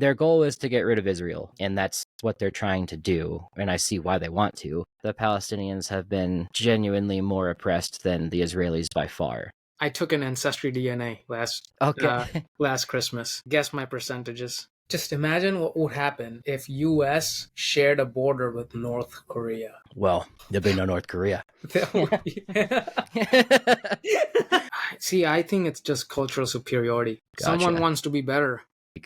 their goal is to get rid of Israel, and that's what they're trying to do, and I see why they want to. The Palestinians have been genuinely more oppressed than the Israelis by far. I took an ancestry DNA Okay. last Christmas. Guess my percentages. Just imagine what would happen if US shared a border with North Korea. Well, there'll be no North Korea. That would be... See, I think it's just cultural superiority. Gotcha. Someone wants to be better.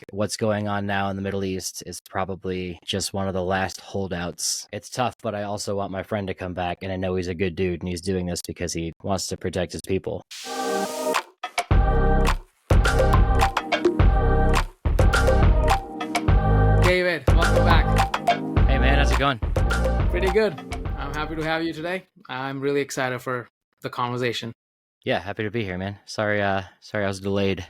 What's going on now in the Middle East is probably just one of the last holdouts. It's tough, but I also want my friend to come back, and I know he's a good dude, and he's doing this because he wants to protect his people. David, welcome back. Hey man, how's it going? Pretty good. I'm happy to have you today. I'm really excited for the conversation. Yeah, happy to be here, man. Sorry I was delayed.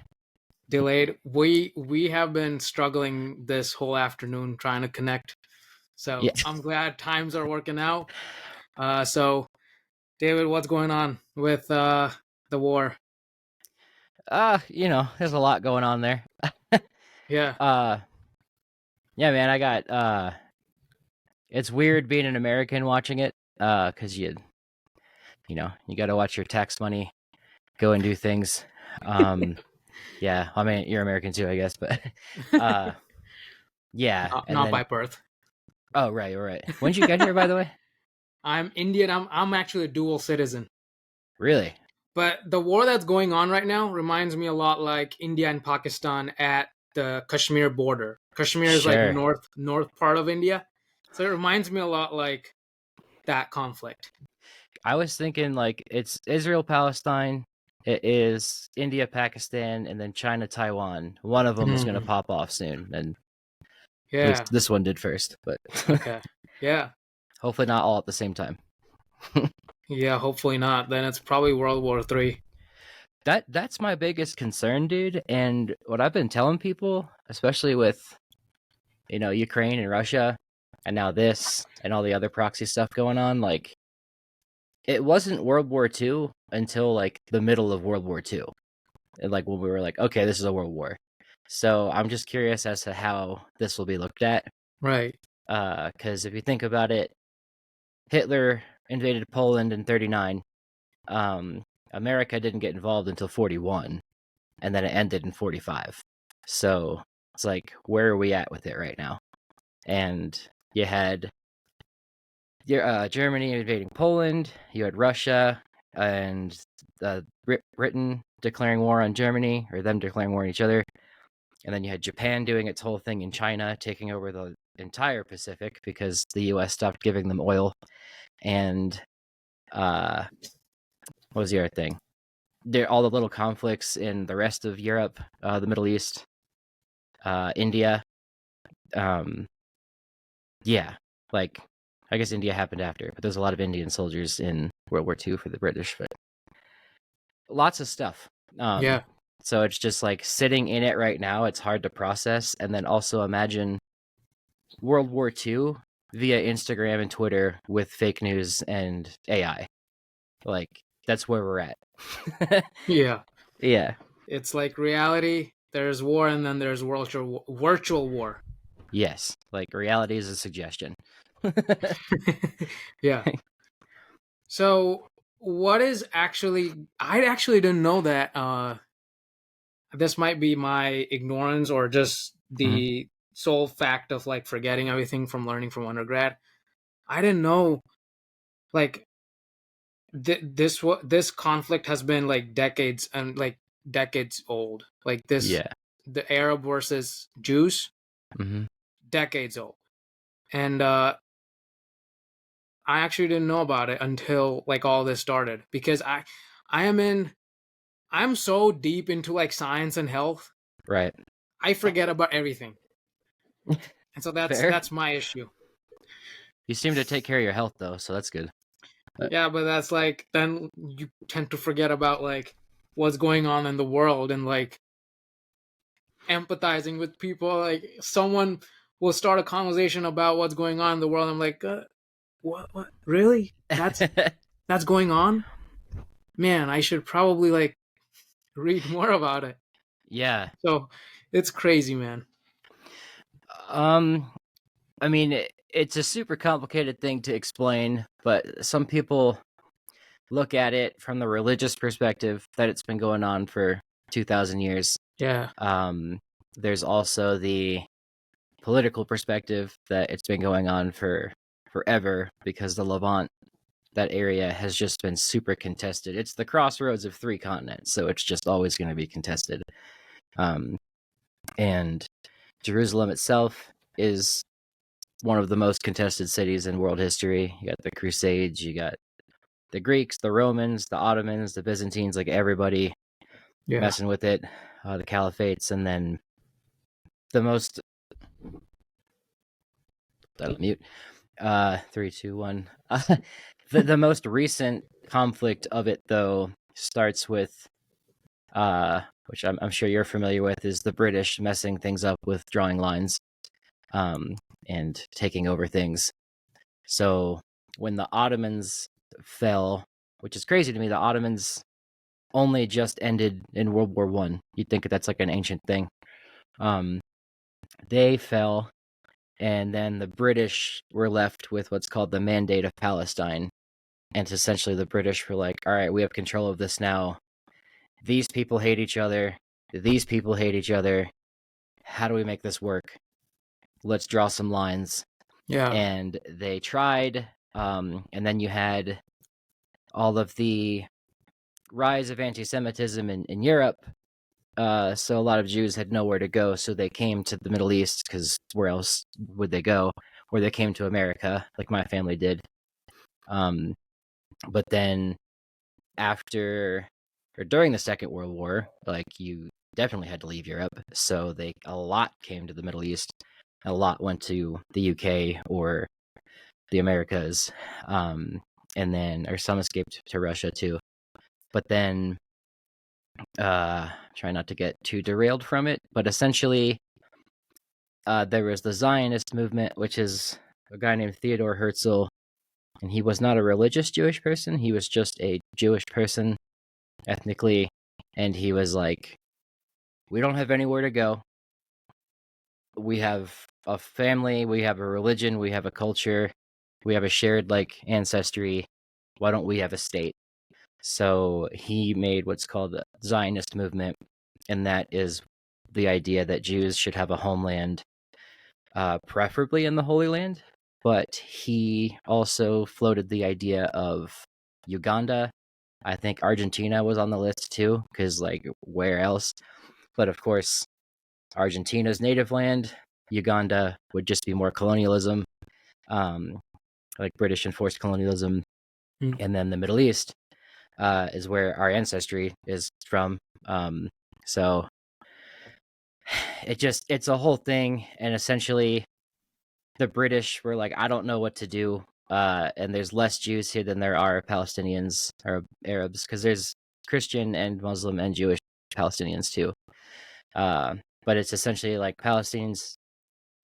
We have been struggling this whole afternoon trying to connect. So yeah. I'm glad times are working out. So David, what's going on with the war? There's a lot going on there. Yeah. Yeah, man, I got it's weird being an American watching it, because you got to watch your tax money go and do things. Yeah, I mean, you're American too, I guess, but yeah. Not by birth. Oh, right. When did you get here, by the way? I'm Indian. I'm actually a dual citizen. Really? But the war that's going on right now reminds me a lot like India and Pakistan at the Kashmir border. Kashmir is like north part of India. So it reminds me a lot like that conflict. I was thinking like it's Israel-Palestine, it is India-Pakistan, and then China-Taiwan. One of them is going to pop off soon, and at least this one did first. But okay, yeah. Hopefully not all at the same time. Yeah, hopefully not. Then it's probably World War III. That's my biggest concern, dude. And what I've been telling people, especially with Ukraine and Russia, and now this and all the other proxy stuff going on, like it wasn't World War II until like the middle of World War II. And like when we were like, okay, this is a world war. So I'm just curious as to how this will be looked at. Right. Because if you think about it, Hitler invaded Poland in 1939. America didn't get involved until 1941, and then it ended in 1945. So it's like, where are we at with it right now? And you had Germany invading Poland, you had Russia and Britain declaring war on Germany, or them declaring war on each other, and then you had Japan doing its whole thing in China, taking over the entire Pacific because the US stopped giving them oil. And what was the other thing? All the little conflicts in the rest of Europe, the Middle East, India. Yeah, like I guess India happened after, but there's a lot of Indian soldiers in World War II for the British, but lots of stuff. Yeah. So it's just like sitting in it right now, it's hard to process. And then also imagine World War II via Instagram and Twitter with fake news and AI. Like, that's where we're at. Yeah. Yeah. It's like reality, there's war, and then there's virtual war. Yes. Like, reality is a suggestion. Yeah. So, what is actually... I actually didn't know that... this might be my ignorance or just the sole fact of like forgetting everything from learning from undergrad. I didn't know like this conflict has been like decades old. Like this, yeah. The Arab versus Jews, decades old. And I actually didn't know about it until like all this started, because I'm so deep into like science and health. Right. I forget about everything. And so that's my issue. You seem to take care of your health though, so that's good. Yeah, but that's like, then you tend to forget about like what's going on in the world and like empathizing with people. Like someone will start a conversation about what's going on in the world. I'm like, what? Really? That's going on? Man, I should probably like read more about it. Yeah. So it's crazy, man. Um, I mean, it's a super complicated thing to explain, but some people look at it from the religious perspective that it's been going on for 2,000 years. Yeah. Um, there's also the political perspective that it's been going on for forever because the Levant, that area, has just been super contested. It's the crossroads of three continents, so it's just always going to be contested. Um, and Jerusalem itself is one of the most contested cities in world history. You got the Crusades, you got the Greeks, the Romans, the Ottomans, the Byzantines, like everybody Yeah. messing with it, the caliphates, and then the most, that'll mute. 3, 2, 1. The most recent conflict of it, though, starts with, which I'm sure you're familiar with, is the British messing things up with drawing lines, and taking over things. So when the Ottomans fell, which is crazy to me, the Ottomans only just ended in World War One. You'd think that's like an ancient thing. Um, they fell, and then the British were left with what's called the Mandate of Palestine. And essentially, the British were like, all right, we have control of this now. These people hate each other. These people hate each other. How do we make this work? Let's draw some lines. Yeah. And they tried. And then you had all of the rise of anti Semitism in Europe. So a lot of Jews had nowhere to go. So they came to the Middle East because where else would they go? Or they came to America, like my family did. But then after or during the Second World War, like you definitely had to leave Europe. So a lot came to the Middle East. A lot went to the UK or the Americas, and then or some escaped to Russia too. But then, try not to get too derailed from it. But essentially, there was the Zionist movement, which is a guy named Theodor Herzl, and he was not a religious Jewish person. He was just a Jewish person ethnically, and he was like, we don't have anywhere to go. We have a family, we have a religion, we have a culture, we have a shared like ancestry. Why don't we have a state? So he made what's called the Zionist movement, and that is the idea that Jews should have a homeland, preferably in the Holy Land. But he also floated the idea of Uganda. I think Argentina was on the list too, because like where else? But of course, Argentina's native land. Uganda would just be more colonialism, um, like British enforced colonialism. Mm. And then the Middle East is where our ancestry is from. So it's a whole thing. And essentially, the British were like, I don't know what to do. And there's less Jews here than there are Palestinians or Arabs, because there's Christian and Muslim and Jewish Palestinians too. But it's essentially like Palestinians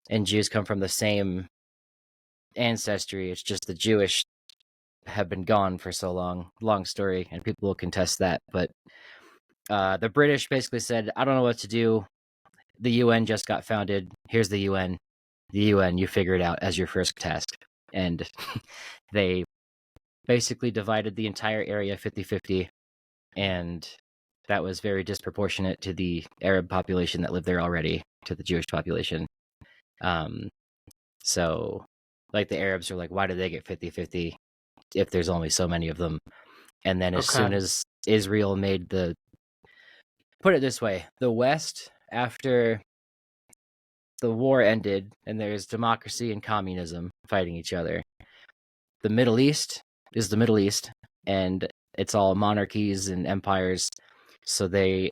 and Jews come from the same ancestry. It's just the Jewish have been gone for so long. Long story, and people will contest that. But the British basically said, I don't know what to do. The UN just got founded. Here's the UN. The UN, you figure it out as your first task. And they basically divided the entire area 50-50. And that was very disproportionate to the Arab population that lived there already, to the Jewish population. So, like, the Arabs are like, why do they get 50-50 if there's only so many of them? And then as soon Okay. as Israel made put it this way, the West, after the war ended and there's democracy and communism fighting each other, the Middle East is the Middle East, and it's all monarchies and empires. So the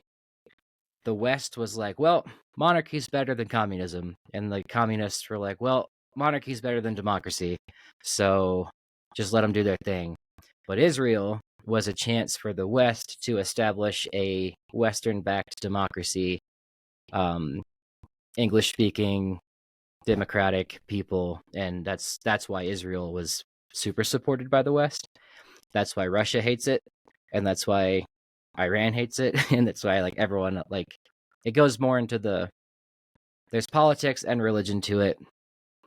West was like, well, monarchy's better than communism. And the communists were like, well, monarchy's better than democracy. So just let them do their thing. But Israel was a chance for the West to establish a Western-backed democracy, English-speaking, democratic people, and that's why Israel was super supported by the West. That's why Russia hates it, and that's why Iran hates it, and that's why like everyone like it goes more into the there's politics and religion to it,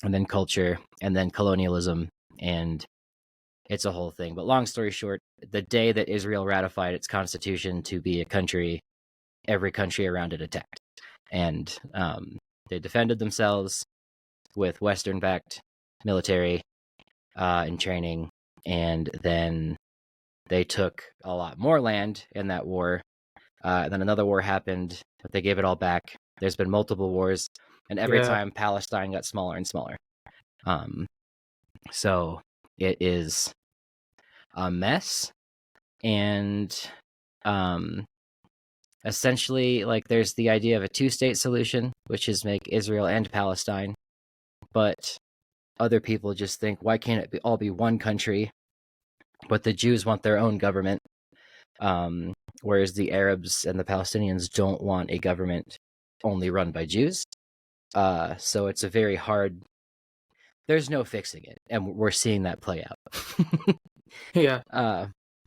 and then culture, and then colonialism, and it's a whole thing. But long story short, the day that Israel ratified its constitution to be a country, every country around it attacked. And they defended themselves with Western-backed military and training, and then they took a lot more land in that war. Then another war happened, but they gave it all back. There's been multiple wars, and every time Palestine got smaller and smaller. So it is a mess, and essentially, like, there's the idea of a two-state solution, which is make Israel and Palestine, but other people just think, why can't it all be one country? But the Jews want their own government, whereas the Arabs and the Palestinians don't want a government only run by Jews. So it's a very hard... There's no fixing it, and we're seeing that play out. Yeah.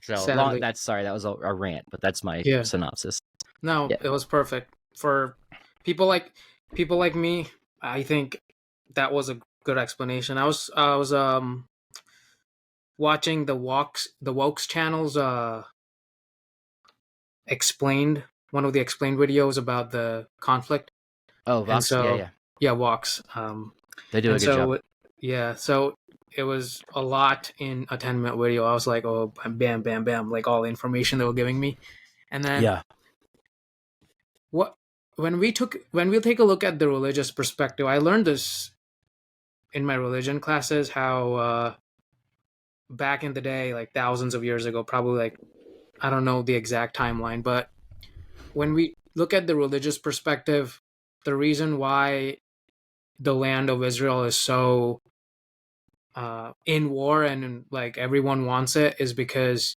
Sadly. That was a rant, but that's my synopsis. No, it was perfect. For people like me, I think that was a good explanation. I was watching the Wokes channels explained one of the explained videos about the conflict. Oh, Vox, yeah, Wokes. They do a good job. Yeah, so it was a lot in a 10-minute video. I was like, oh, bam, bam, bam, like all the information they were giving me. And then when we take a look at the religious perspective, I learned this in my religion classes, how back in the day, like thousands of years ago, probably, like, I don't know the exact timeline, but when we look at the religious perspective, the reason why the land of Israel is so in war and like everyone wants it is because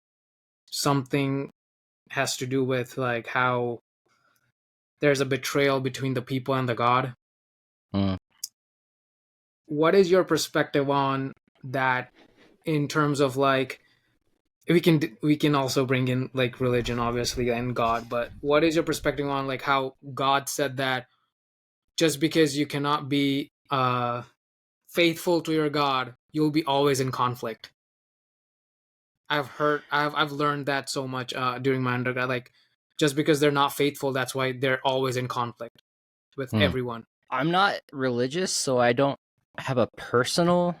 something has to do with like how there's a betrayal between the people and the God. What is your perspective on that in terms of, like, we can also bring in like religion obviously and God, but what is your perspective on like how God said that just because you cannot be faithful to your God, you'll be always in conflict? I've learned that so much during my undergrad. Like, just because they're not faithful, that's why they're always in conflict with everyone. I'm not religious, so I don't have a personal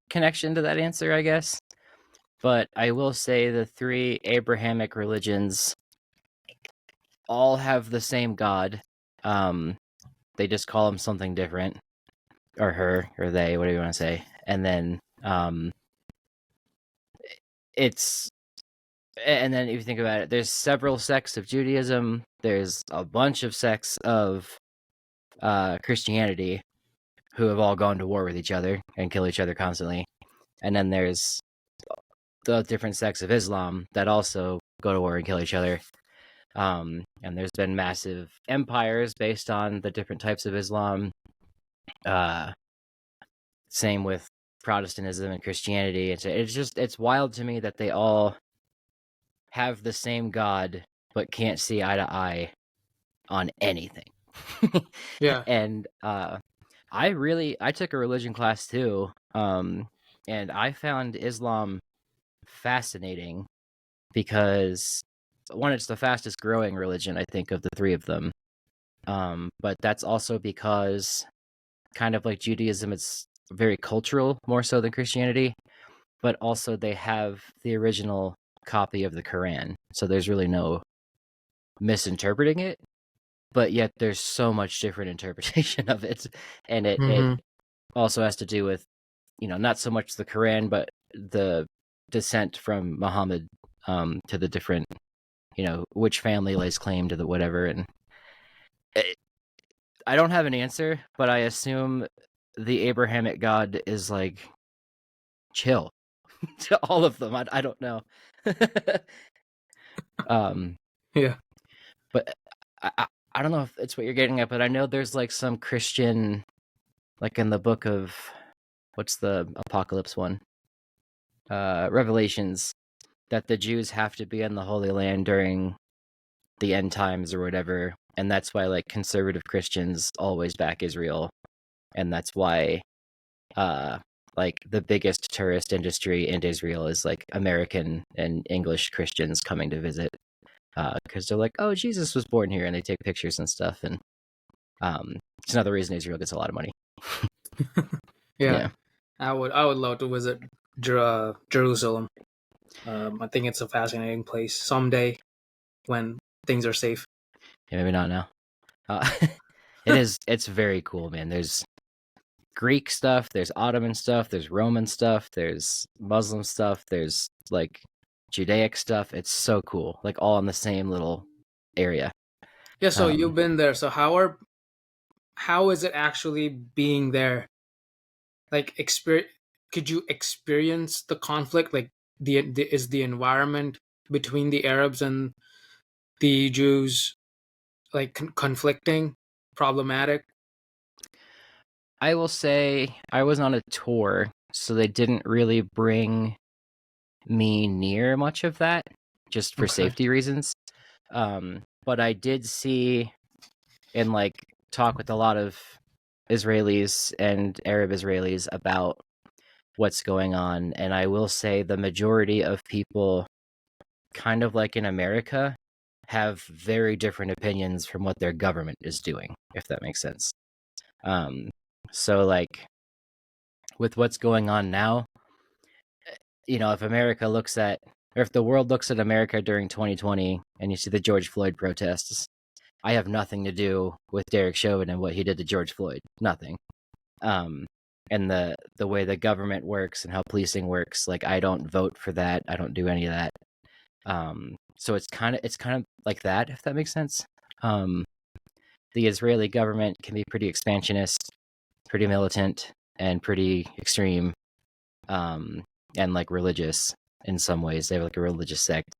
connection to that answer, I guess. But I will say the three Abrahamic religions all have the same God. They just call him something different, or her, or they, whatever you want to say. And then and then if you think about it, there's several sects of Judaism. There's a bunch of sects of Christianity who have all gone to war with each other and kill each other constantly. And then there's the different sects of Islam that also go to war and kill each other. And there's been massive empires based on the different types of Islam. Same with Protestantism and Christianity. It's wild to me that they all have the same God but can't see eye to eye on anything. Yeah. And I took a religion class too, and I found Islam fascinating because, one, it's the fastest growing religion, I think, of the three of them. But that's also because, kind of like Judaism, it's very cultural, more so than Christianity, but also they have the original copy of the Quran, so there's really no misinterpreting it, but yet there's so much different interpretation of it, and it also has to do with, not so much the Quran, but the descent from Muhammad to the different, which family lays claim to the whatever. And I don't have an answer, but I assume the Abrahamic God is like chill to all of them. I don't know. Yeah. But I don't know if it's what you're getting at, but I know there's like some Christian, like in the book of, what's the apocalypse one? Revelations, that the Jews have to be in the Holy Land during the end times or whatever, and that's why like conservative Christians always back Israel, and that's why like the biggest tourist industry in Israel is like American and English Christians coming to visit, because they're like, oh, Jesus was born here, and they take pictures and stuff, and it's another reason Israel gets a lot of money. Yeah, Yeah, I would love to visit Jerusalem. I think it's a fascinating place someday when things are safe. yeah, maybe not now. It is. It's very cool, man. There's Greek stuff, there's Ottoman stuff, there's Roman stuff, there's Muslim stuff, there's like Judaic stuff. It's so cool, like all in the same little area. Yeah, so you've Um, been there. So how is it actually being there? Like could you experience the conflict? Like is the environment between the Arabs and the Jews like conflicting, problematic? I will say I was on a tour, so they didn't really bring me near much of that, just for Okay. safety reasons. But I did see and like talk with a lot of Israelis and Arab Israelis about what's going on, and I will say the majority of people, kind of like in America, have very different opinions from what their government is doing, if that makes sense. Um, so like with what's going on now, if America looks at, or if the world looks at America during 2020 and you see the George Floyd protests, I have nothing to do with Derek Chauvin and what he did to George Floyd. Nothing. Um, and the way the government works and how policing works, like I don't vote for that. I don't do any of that. So it's kind of like that, if that makes sense. Um, the Israeli government can be pretty expansionist, pretty militant, and pretty extreme, and like religious in some ways. They have like a religious sect,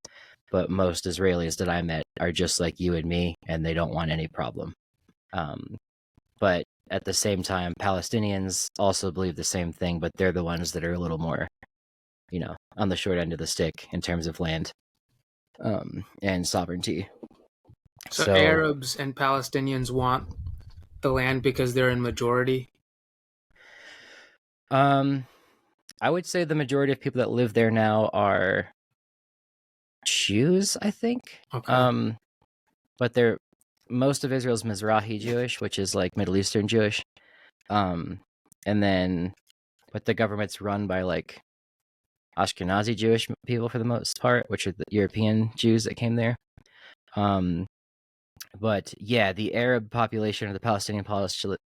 but most Israelis that I met are just like you and me, and they don't want any problem. Um, but at the same time, Palestinians also believe the same thing, but they're the ones that are a little more, on the short end of the stick in terms of land, and sovereignty. So So, Arabs and Palestinians want the land because they're in majority. um, I would say the majority of people that live there now are Jews, I think. Okay. Um, but they're most of Israel's Mizrahi Jewish, which is like Middle Eastern Jewish. Um, and then, but the government's run by like Ashkenazi Jewish people for the most part, which are the European Jews that came there. Um, but yeah, the Arab population or the Palestinian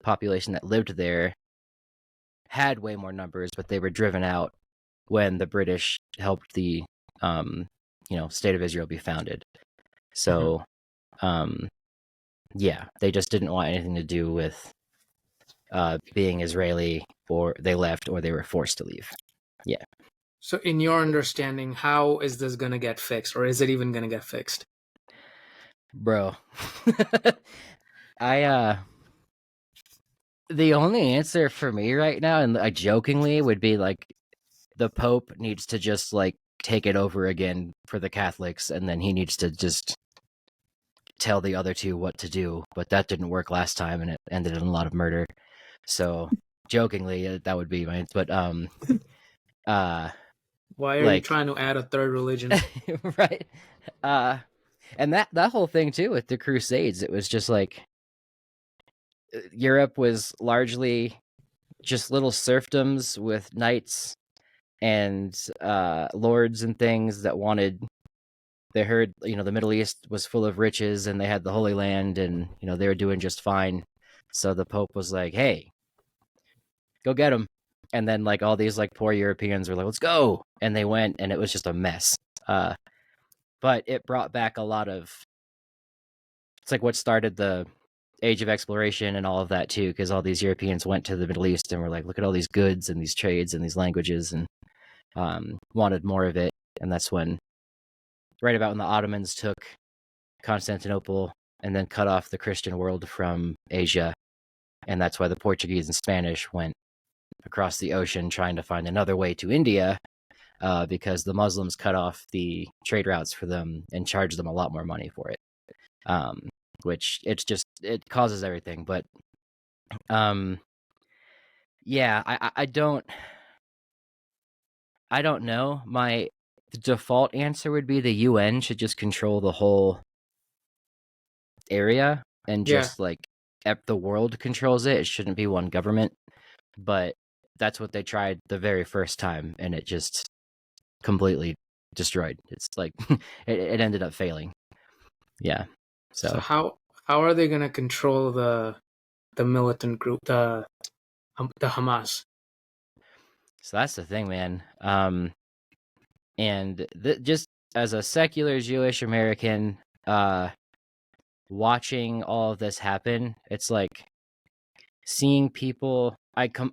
population that lived there had way more numbers, but they were driven out when the British helped the state of Israel be founded. Mhm. So yeah, they just didn't want anything to do with being Israeli, or they left, or they were forced to leave. Yeah, So in your understanding, how is this going to get fixed, or is it even going to get fixed? bro. I the only answer for me right now, and I jokingly would be like the Pope needs to just like take it over again for the Catholics, and then he needs to just tell the other two what to do. But that didn't work last time, and it ended in a lot of murder. So jokingly, that would be my. But uh, Why are you like trying to add a third religion? right, and that whole thing too with the Crusades, it was just like Europe was largely just little serfdoms with knights and lords and things that wanted. They heard, the Middle East was full of riches and they had the Holy Land, and they were doing just fine. So the Pope was like, "Hey, go get them." And then like all these like poor Europeans were like, "Let's go," and they went, and it was just a mess. But it brought back a lot of. It's like what started the age of exploration and all of that too, because all these Europeans went to the Middle East and were like, "Look at all these goods and these trades and these languages," and wanted more of it. And that's when, right about when the Ottomans took Constantinople and then cut off the Christian world from Asia. And that's why the Portuguese and Spanish went across the ocean trying to find another way to India, because the Muslims cut off the trade routes for them and charged them a lot more money for it. Um, which it causes everything. But um, yeah, I don't know. My default answer would be the UN should just control the whole area and Yeah. just like the world controls it. It shouldn't be one government. But that's what they tried the very first time, and it just completely destroyed. It's like it ended up failing. Yeah. So So how are they gonna control the militant group, the Hamas? that's the thing, man. And just as a secular Jewish American, watching all of this happen, it's like seeing people.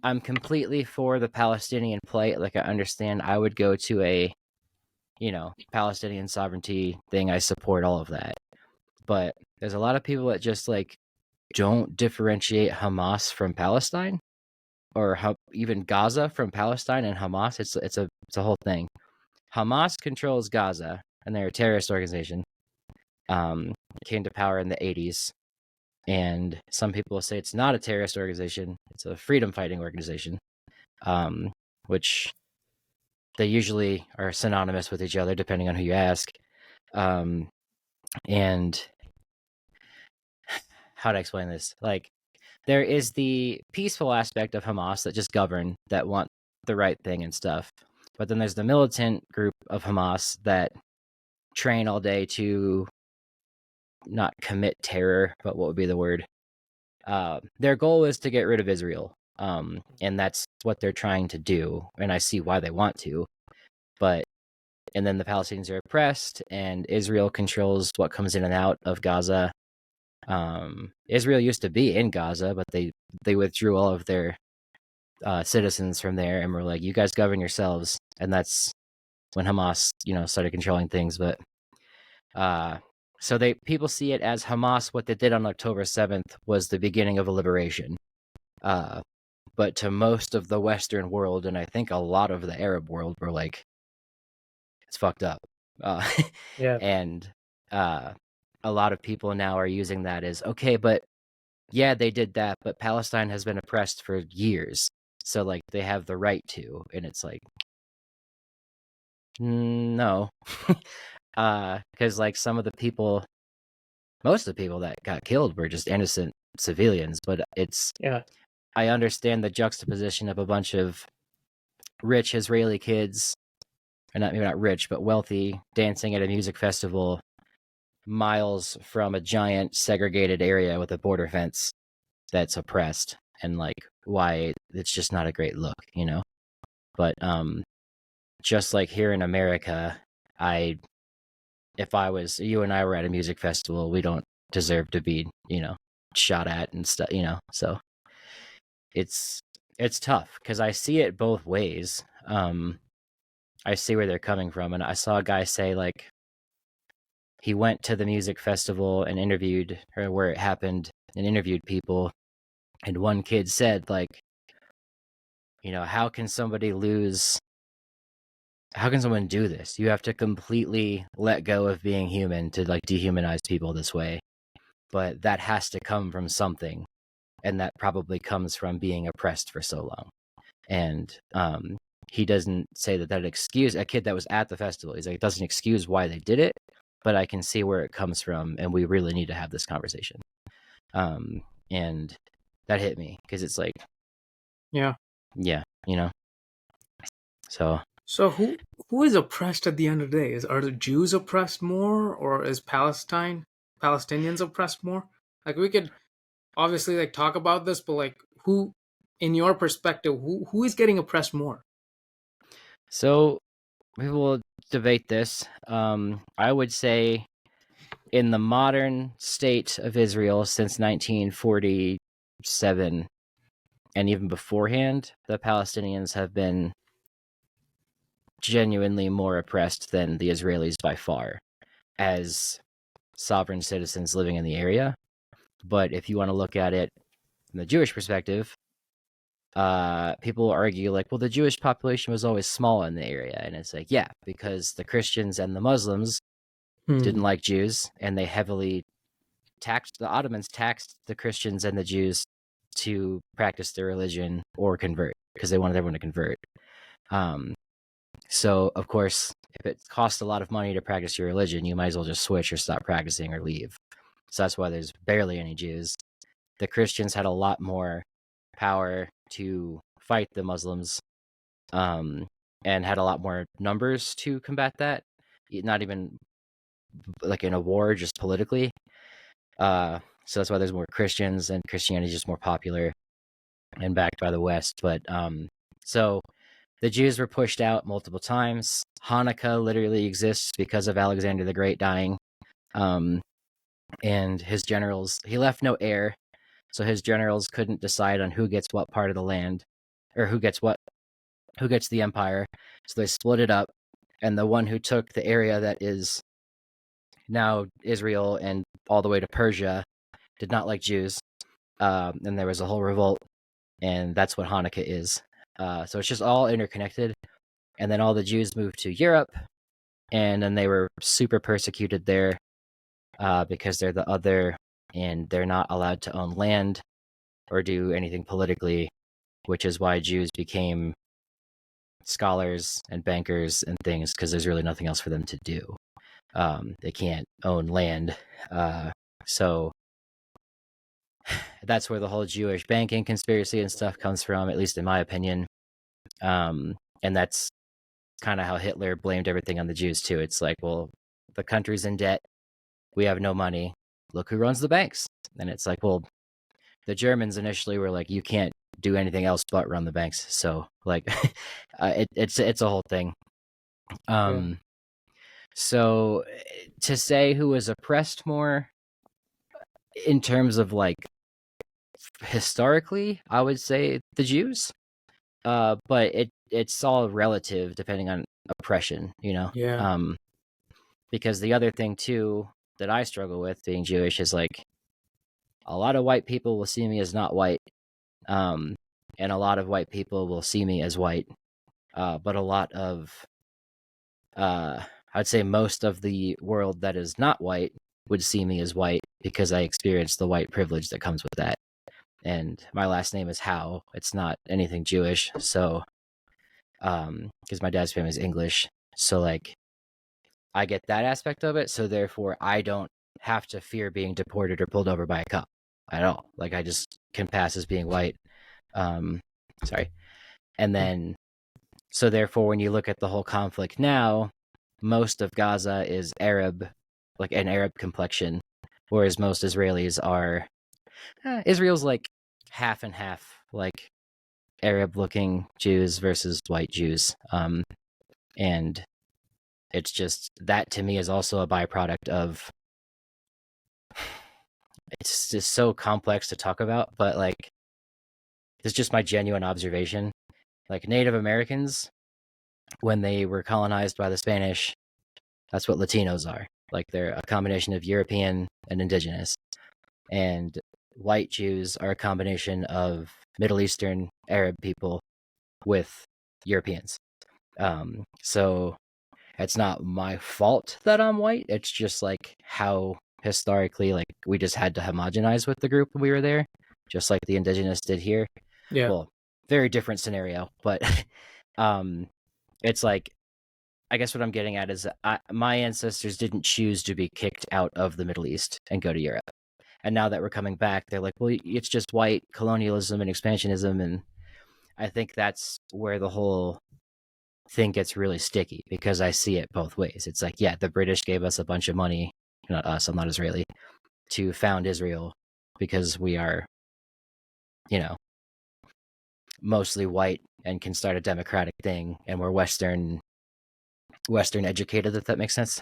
I'm completely for the Palestinian plight. Like I understand, I would go to a Palestinian sovereignty thing. I support all of that, but there's a lot of people that just like don't differentiate Hamas from Palestine, or even Gaza from Palestine and Hamas. It's a whole thing. Hamas controls Gaza, and they're a terrorist organization. Came to power in the 80s, and some people say it's not a terrorist organization; it's a freedom fighting organization, which they usually are synonymous with each other, depending on who you ask. And how to explain this? Like, there is the peaceful aspect of Hamas that just govern, that want the right thing and stuff. But then there's the militant group of Hamas that train all day to not commit terror, but what would be the word? Their goal is to get rid of Israel. And that's what they're trying to do. And I see why they want to. But, and then the Palestinians are oppressed, and Israel controls what comes in and out of Gaza. Israel used to be in Gaza, but they withdrew all of their citizens from there and were like, "You guys govern yourselves." And that's when Hamas, started controlling things. But so people see it as Hamas. What they did on October 7th was the beginning of a liberation. But to most of the Western world, and I think a lot of the Arab world, were like, "It's fucked up," Yeah. and a lot of people now are using that as okay, but yeah, they did that, but Palestine has been oppressed for years, so like they have the right to, and it's like, no, because like most of the people that got killed were just innocent civilians, but Yeah. I understand the juxtaposition of a bunch of rich Israeli kids, or maybe not rich, but wealthy, dancing at a music festival miles from a giant segregated area with a border fence that's oppressed, and like why it's just not a great look, But just like here in America, if you and I were at a music festival, we don't deserve to be, shot at and stuff, So it's tough because I see it both ways. I see where they're coming from, and I saw a guy say like he went to the music festival and interviewed, or where it happened, and interviewed people, and one kid said like, how can somebody lose? How can someone do this? You have to completely let go of being human to like dehumanize people this way. But that has to come from something, and that probably comes from being oppressed for so long. And he doesn't say that excuse a kid that was at the festival. He's like, it doesn't excuse why they did it, but I can see where it comes from, and we really need to have this conversation. And that hit me because it's like, Yeah. yeah, So So who is oppressed at the end of the day? Are the Jews oppressed more, or is Palestinians oppressed more? Like we could obviously like talk about this, but like who, in your perspective, who is getting oppressed more? So we will debate this. I would say in the modern state of Israel since 1947, and even beforehand, the Palestinians have been genuinely more oppressed than the Israelis by far, as sovereign citizens living in the area. But if you want to look at it from the Jewish perspective, people argue like, well, the Jewish population was always small in the area, and it's like, yeah, because the Christians and the Muslims Hmm. didn't like Jews, and they heavily the Ottomans taxed the Christians and the Jews to practice their religion or convert, because they wanted everyone to convert. So of course, if it costs a lot of money to practice your religion, you might as well just switch or stop practicing or leave. So that's why there's barely any Jews. The Christians had a lot more power to fight the Muslims, and had a lot more numbers to combat that. Not even like in a war, just politically. So that's why there's more Christians, and Christianity is just more popular and backed by the West. But so the Jews were pushed out multiple times. Hanukkah literally exists because of Alexander the Great dying. And his generals, he left no heir, so his generals couldn't decide on who gets what part of the land, or who gets the empire. So they split it up, and the one who took the area that is now Israel and all the way to Persia did not like Jews, and there was a whole revolt, and that's what Hanukkah is. So it's just all interconnected. And then all the Jews moved to Europe, and then they were super persecuted there, because they're the other, and they're not allowed to own land or do anything politically, which is why Jews became scholars and bankers and things, because there's really nothing else for them to do. They can't own land. So that's where the whole Jewish banking conspiracy and stuff comes from, at least in my opinion. And that's kind of how Hitler blamed everything on the Jews too. It's like, well, the country's in debt. We have no money. Look who runs the banks. And it's like, well, the Germans initially were like, you can't do anything else but run the banks. So like, it's a whole thing. So to say who was oppressed more in terms of like historically, I would say the Jews. But it's all relative depending on oppression, you know? Yeah. Because the other thing too that I struggle with being Jewish is like, a lot of white people will see me as not white. And a lot of white people will see me as white. But a lot of, I'd say most of the world that is not white would see me as white, because I experienced the white privilege that comes with that. And my last name is Howe. It's not anything Jewish. So, because my dad's family is English. So like, I get that aspect of it. So therefore I don't have to fear being deported or pulled over by a cop at all. Like, I just can pass as being white. Sorry. And then, so therefore, when you look at the whole conflict now, most of Gaza is Arab, like an Arab complexion, whereas most Israelis are, Israel's like half and half, like Arab-looking Jews versus white Jews. And it's just, that to me is also a byproduct of, it's just so complex to talk about, but like, it's just my genuine observation. Like, Native Americans, when they were colonized by the Spanish, that's what Latinos are. Like, they're a combination of European and indigenous. And white Jews are a combination of Middle Eastern Arab people with Europeans. So it's not my fault that I'm white. It's just like how historically, like, we just had to homogenize with the group when we were there, just like the indigenous did here. Yeah. Well, very different scenario, but it's like, I guess what I'm getting at is my ancestors didn't choose to be kicked out of the Middle East and go to Europe. And now that we're coming back, they're like, well, it's just white colonialism and expansionism. And I think that's where the whole thing gets really sticky, because I see it both ways. It's like, yeah, the British gave us a bunch of money, not us, I'm not Israeli, to found Israel because we are, you know, mostly white and can start a democratic thing, and we're Western educated, if that makes sense.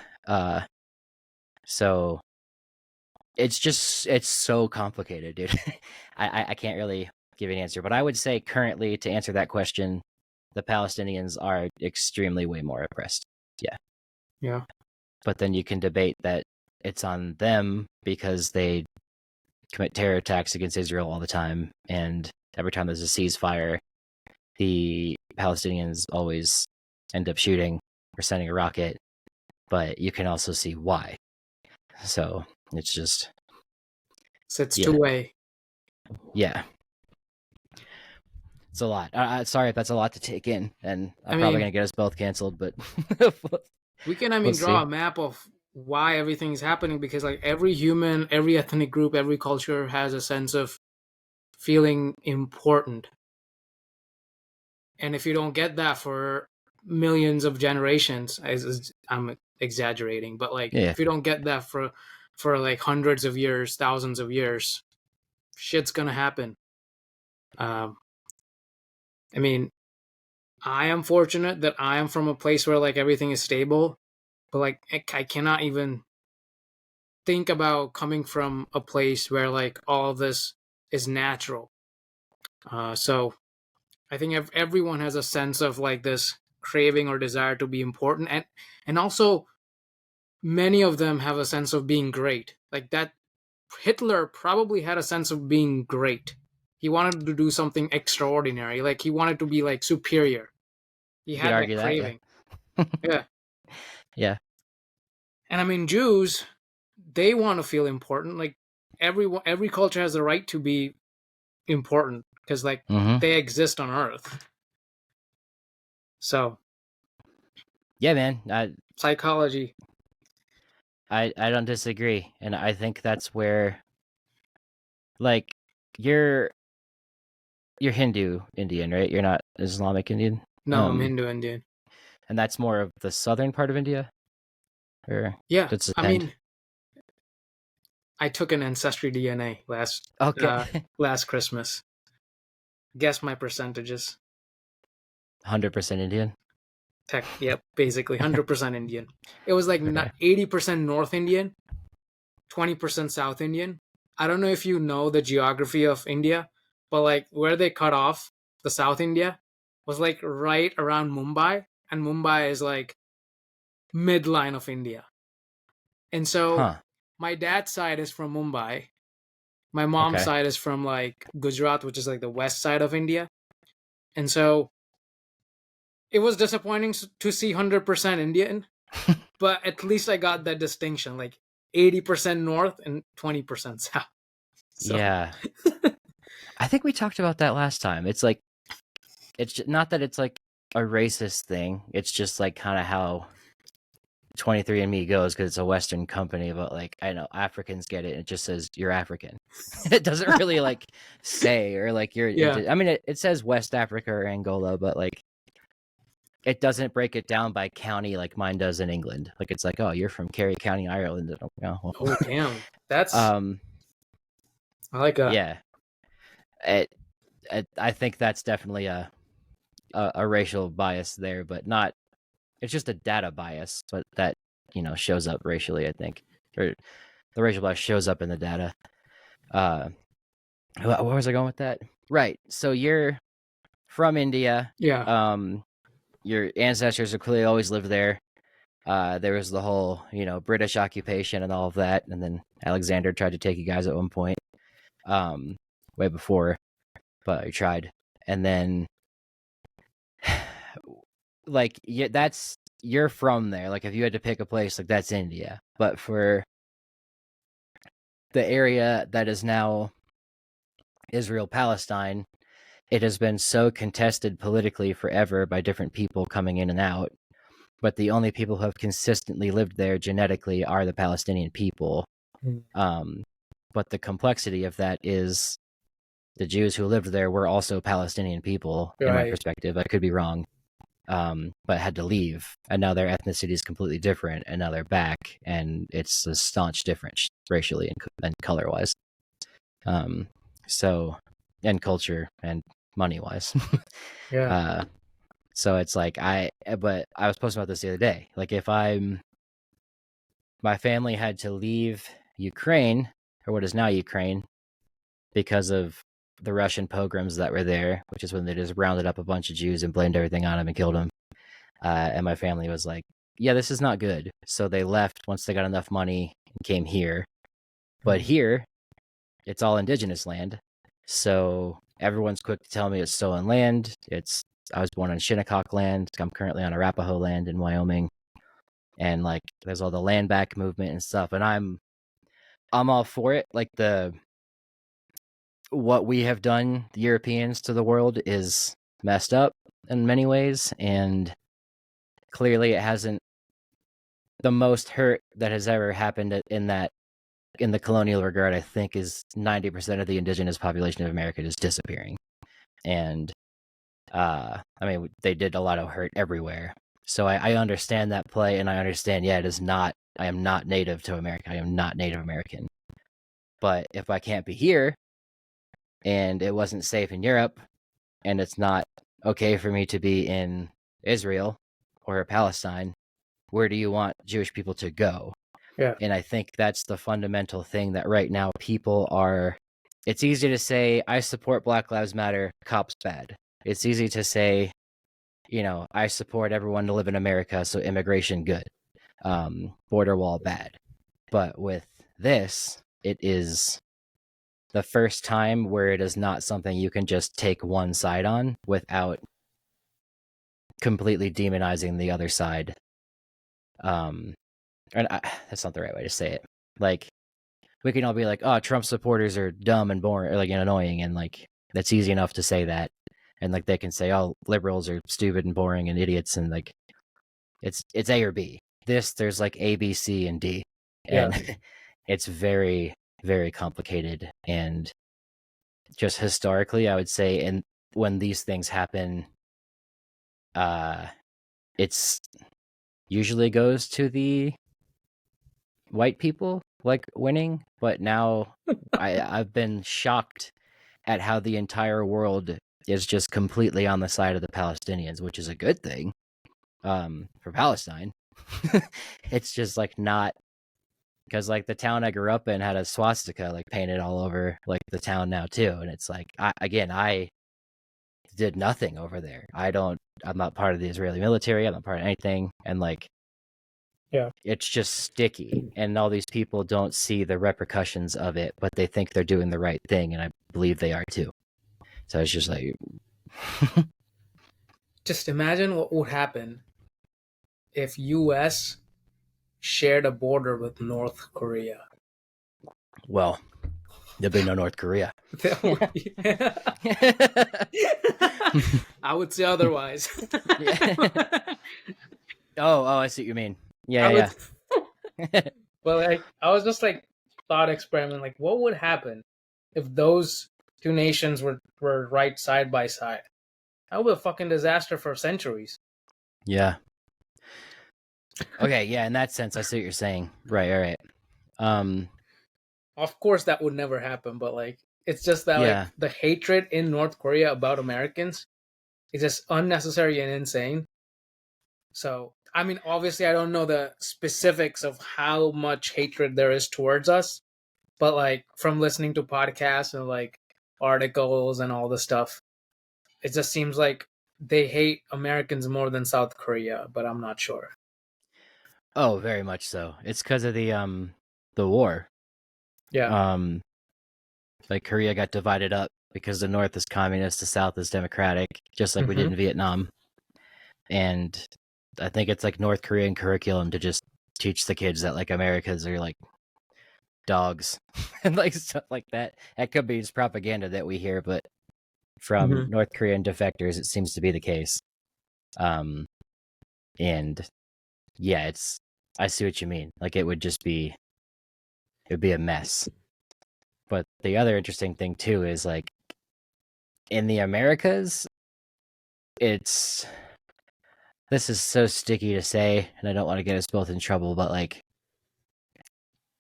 So it's so complicated, dude. I can't really give you an answer, but I would say currently, to answer that question, the Palestinians are extremely way more oppressed. Yeah. But then you can debate that it's on them because they commit terror attacks against Israel all the time, and every time there's a ceasefire, the Palestinians always end up shooting or sending a rocket. But you can also see why. So it's just, So it's Yeah. two-way. Yeah. It's a lot. Sorry if that's a lot to take in, and I'm I probably mean, gonna get us both canceled, but we can, we'll draw see. a map of why everything's happening, because like every human, every ethnic group, every culture has a sense of feeling important. And if you don't get that for millions of generations, I'm exaggerating, but like Yeah. if you don't get that for like hundreds of years, thousands of years, shit's gonna happen. Um, I mean, I am fortunate that I am from a place where like everything is stable, but like I cannot even think about coming from a place where like all of this is natural. So I think everyone has a sense of like this craving or desire to be important, and also many of them have a sense of being great. Like that, Hitler probably had a sense of being great. He wanted to do something extraordinary. Like he wanted to be like superior. He You could had that argue that, yeah. craving. Yeah. Yeah. And I mean, Jews, they want to feel important. Like every culture has the right to be important because like Mm-hmm. they exist on Earth. So Yeah, man. psychology. I don't disagree, and I think that's where, like, you're you're Hindu Indian, right? You're not Islamic Indian. No, I'm Hindu Indian. And that's more of the southern part of India, or Yeah, does it I depend? mean, I took an ancestry DNA Okay. last Christmas. Guess my percentages. 100% Indian. Yep, basically 100% Indian. It was like Okay. 80% North Indian, 20% South Indian. I don't know if you know the geography of India, but like where they cut off the South India was like right around Mumbai, and Mumbai is like midline of India. And so Huh. my dad's side is from Mumbai. My mom's Okay. side is from like Gujarat, which is like the west side of India. And so it was disappointing to see 100% Indian, but at least I got that distinction, like 80% North and 20% South. So Yeah. I think we talked about that last time. It's like, not that it's like a racist thing. It's just like kind of how 23andMe goes, because it's a Western company, but like I know Africans get it. It just says you're African. It doesn't really like say, or like you're. yeah, I mean, it says West Africa or Angola, but like it doesn't break it down by county like mine does in England. Like it's like, oh, you're from Kerry County, Ireland. Oh, well. oh damn, that's um, I like a yeah. I think that's definitely a racial bias there, but not. It's just a data bias, but that shows up racially. I think, or the racial bias shows up in the data. Uh, where was I going with that? Right. So you're from India. yeah. Your ancestors have clearly always lived there. There was the whole, British occupation and all of that, and then Alexander tried to take you guys at one point, way before, but he tried, and then, like, yeah, you're from there. Like, if you had to pick a place, like that's India, but for the area that is now Israel-Palestine, it has been so contested politically forever by different people coming in and out. But the only people who have consistently lived there genetically are the Palestinian people. But the complexity of that is the Jews who lived there were also Palestinian people, in my Right. perspective. I could be wrong, but had to leave. And now their ethnicity is completely different, and now they're back, and it's a staunch difference racially and color-wise. So, and culture and money-wise. Yeah. So it's like but I was posting about this the other day. Like if my family had to leave Ukraine, or what is now Ukraine, because of the Russian pogroms that were there, which is when they just rounded up a bunch of Jews and blamed everything on them and killed them. And my family was like, yeah, this is not good. So they left once they got enough money and came here. But here, it's all indigenous land. So everyone's quick to tell me it's stolen land. I was born on Shinnecock land. I'm currently on Arapaho land in Wyoming, and like there's all the land back movement and stuff. And I'm all for it. Like what we have done, the Europeans, to the world is messed up in many ways, and clearly it hasn't. The most hurt that has ever happened in the colonial regard, I think, is 90% of the indigenous population of America just disappearing. And I mean, they did a lot of hurt everywhere. So I understand that play, and I understand, yeah, it is not, I am not native to America. I am not Native American. But if I can't be here, and it wasn't safe in Europe, and it's not okay for me to be in Israel or Palestine, where do you want Jewish people to go? Yeah. And I think that's the fundamental thing that right now people are. It's easy to say, I support Black Lives Matter, cops bad. It's easy to say, I support everyone to live in America, so immigration good, border wall bad. But with this, it is the first time where it is not something you can just take one side on without completely demonizing the other side. That's not the right way to say it. Like, we can all be like, oh, Trump supporters are dumb and boring, or like annoying, and like that's easy enough to say that. And like they can say, oh, liberals are stupid and boring and idiots, and like it's A or B. There's like A, B, C, and D, and Yeah. it's very, very complicated. And just historically, I would say, and when these things happen, it's usually goes to the white people like winning. But now I've been shocked at how the entire world is just completely on the side of the Palestinians, which is a good thing for Palestine. It's just like not, because like the town I grew up in had a swastika like painted all over like the town now too, and it's like I did nothing over there. I'm not part of the Israeli military. I'm not part of anything, and like Yeah. it's just sticky, and all these people don't see the repercussions of it, but they think they're doing the right thing, and I believe they are too. So it's just like, Just imagine what would happen if US shared a border with North Korea. well, there'd be no North Korea. That would be... I would say otherwise. Oh, I see what you mean. I Yeah. Well, I was just like thought experiment, like what would happen if those two nations were right side by side? That would be a fucking disaster for centuries. Yeah. Okay, yeah, in that sense, I see what you're saying. Right, all right. Of course, that would never happen, but like, it's just that Yeah. like the hatred in North Korea about Americans is just unnecessary and insane. So, I mean, obviously, I don't know the specifics of how much hatred there is towards us, but like from listening to podcasts and like articles and all the stuff, it just seems like they hate Americans more than South Korea, but I'm not sure. Oh, very much so. It's because of the war. Yeah. Like Korea got divided up because the North is communist, the South is democratic, just like we did in Vietnam. And I think it's like North Korean curriculum to just teach the kids that like Americans are like dogs and like stuff like that. That could be just propaganda that we hear, but from North Korean defectors, it seems to be the case. And yeah, I see what you mean. Like it would be a mess. But the other interesting thing too is like in the Americas, this is so sticky to say, and I don't want to get us both in trouble, but like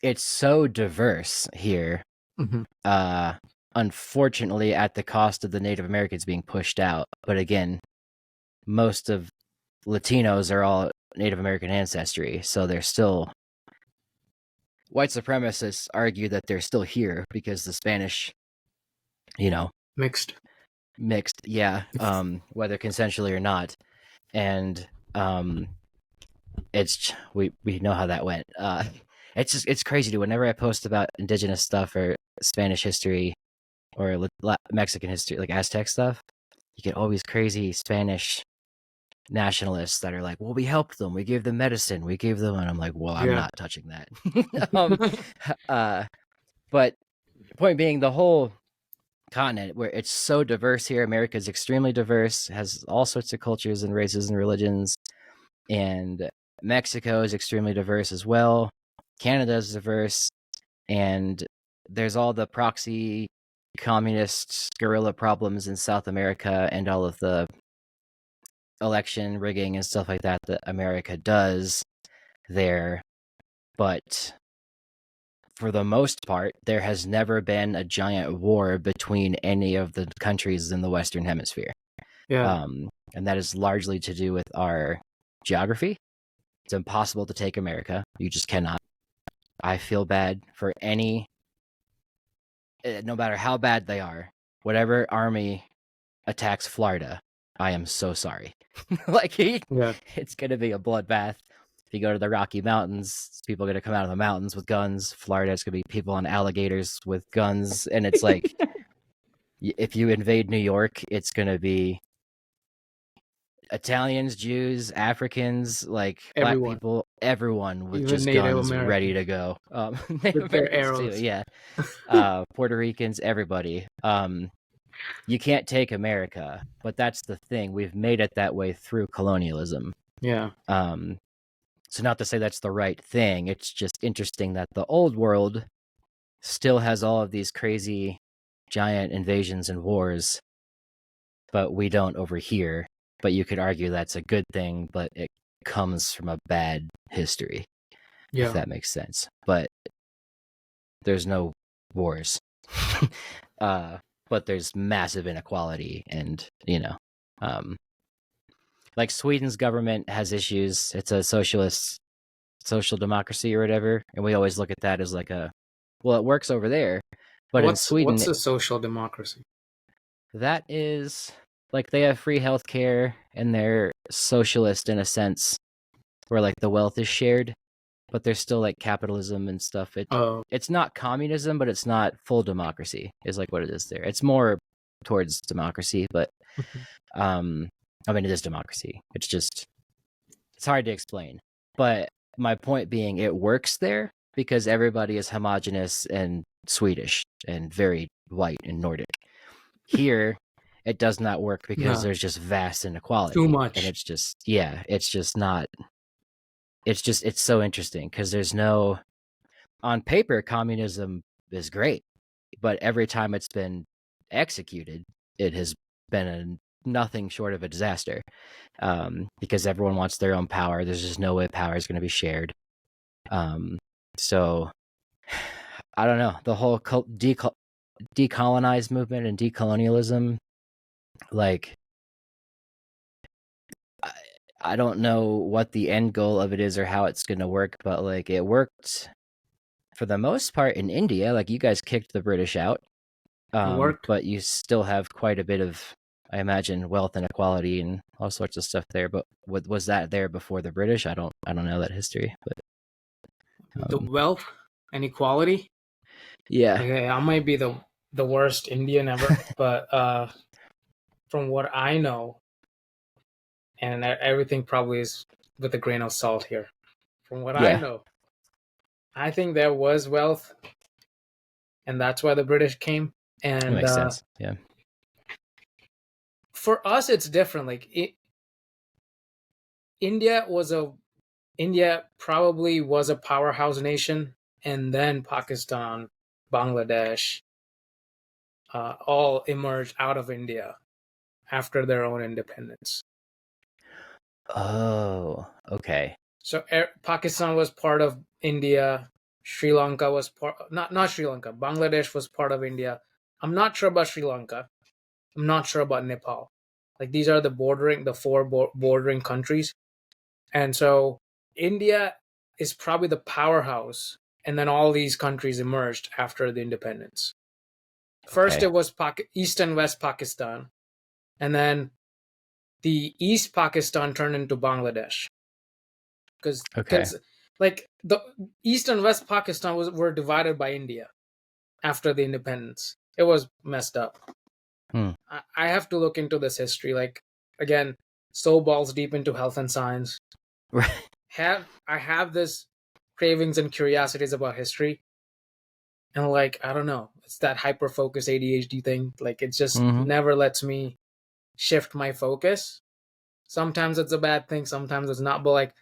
it's so diverse here. Unfortunately, at the cost of the Native Americans being pushed out. But again, most of Latinos are all Native American ancestry, so they're still. White supremacists argue that they're still here because the Spanish, Mixed, yeah, whether consensually or not, and it's we know how that went. It's crazy too. Whenever I post about indigenous stuff or Spanish history or Mexican history, like Aztec stuff, you get all these crazy Spanish nationalists that are like, well, we helped them, we gave them medicine, we gave them, and I'm like, well, I'm not touching that. But point being, the whole continent where it's so diverse here. America is extremely diverse, has all sorts of cultures and races and religions, and Mexico is extremely diverse as well. Canada is diverse, and there's all the proxy communist guerrilla problems in South America and all of the election rigging and stuff like that that America does there. But for the most part, there has never been a giant war between any of the countries in the Western Hemisphere. Yeah. And that is largely to do with our geography. It's impossible to take America. You just cannot. I feel bad for any, no matter how bad they are, whatever army attacks Florida, I am so sorry. Like, Yeah. it's going to be a bloodbath. If you go to the Rocky Mountains, people are going to come out of the mountains with guns. Florida, it's going to be people on alligators with guns. And it's like, if you invade New York, it's going to be Italians, Jews, Africans, like black Everyone, people, everyone with even just Native guns ready Americans to go. Native with their Americans too, arrows. yeah. Puerto Ricans, everybody. You can't take America, but that's the thing. We've made it that way through colonialism. Yeah. So not to say that's the right thing. It's just interesting that the old world still has all of these crazy giant invasions and wars, but we don't over here. But you could argue that's a good thing, but it comes from a bad history, if Yeah. that makes sense. But there's no wars. But there's massive inequality, and like Sweden's government has issues. It's a social democracy or whatever, and we always look at that as like well, it works over there, but in What's Sweden, a social democracy? that is like they have free healthcare and they're socialist in a sense, where like the wealth is shared, but there's still like capitalism and stuff. Oh. It's not communism, but it's not full democracy. Is like what it is there. It's more towards democracy, but I mean, it is democracy. It's hard to explain. But my point being, it works there because everybody is homogenous and Swedish and very white and Nordic. Here, it does not work because No. there's just vast inequality. Too much. And it's just not. It's so interesting because there's no. On paper, communism is great, but every time it's been executed, it has been nothing short of a disaster, because everyone wants their own power. There's just no way power is going to be shared. So I don't know, the whole decolonized movement and decolonialism, like I don't know what the end goal of it is or how it's going to work, but like it worked for the most part in India. Like you guys kicked the British out, It worked. but you still have quite a bit of, I imagine, wealth inequality and all sorts of stuff there. But was that there before the British? I don't know that history, but The wealth and equality. yeah, Okay, I might be the worst Indian ever, but from what I know, and everything probably is with a grain of salt here. From what I yeah, know, I think there was wealth, and that's why the British came. that And makes sense. Yeah, for us, it's different. Like India probably was a powerhouse nation, and then Pakistan, Bangladesh, all emerged out of India after their own independence. oh, okay, So Pakistan was part of India. Sri Lanka was not Sri Lanka. Bangladesh was part of India. I'm not sure about Sri Lanka. I'm not sure about Nepal. Like these are the four bordering countries. And so India is probably the powerhouse, and then all these countries emerged after the independence. First, okay, it was East and West Pakistan, and then the East Pakistan turned into Bangladesh because okay, like the East and West Pakistan were divided by India after the independence. It was messed up. I have to look into this history. Like again, so balls deep into health and science. right, I have this cravings and curiosities about history, and like I don't know, it's that hyper focus ADHD thing. Like it just never lets me shift my focus. Sometimes it's a bad thing, sometimes it's not. But like